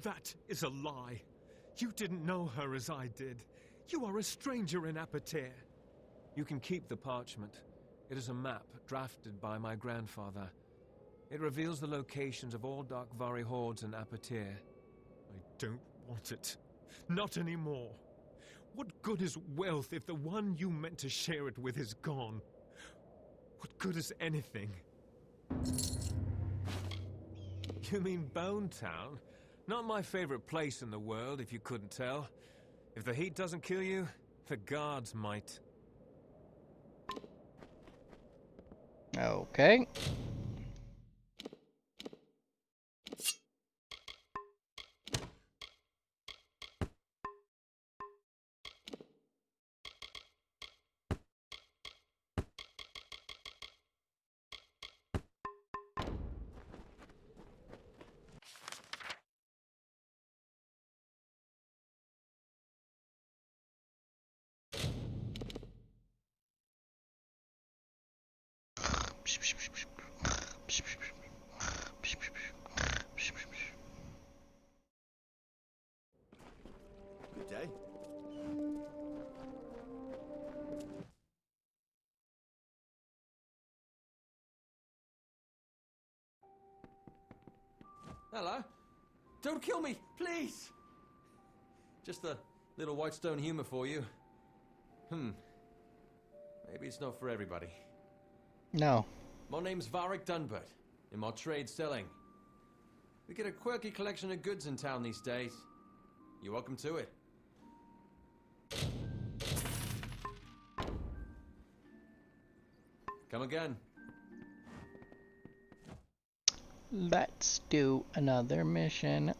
That is a lie. You didn't know her as I did. You are a stranger in Apatir. You can keep the parchment. It is a map drafted by my grandfather. It reveals the locations of all Darkvari hordes in Apatir. I don't want it. Not anymore. What good is wealth if the one you meant to share it with is gone? What good is anything? You mean Bone Town? Not my favorite place in the world, if you couldn't tell. If the heat doesn't kill you, the guards might. Okay. Good day. Hello? Don't kill me, please! Just a little Whitestone humor for you. Maybe it's not for everybody. No. My name's Varric Dunbert, in my trade selling. We get a quirky collection of goods in town these days. You're welcome to it. Come again. Let's do another mission.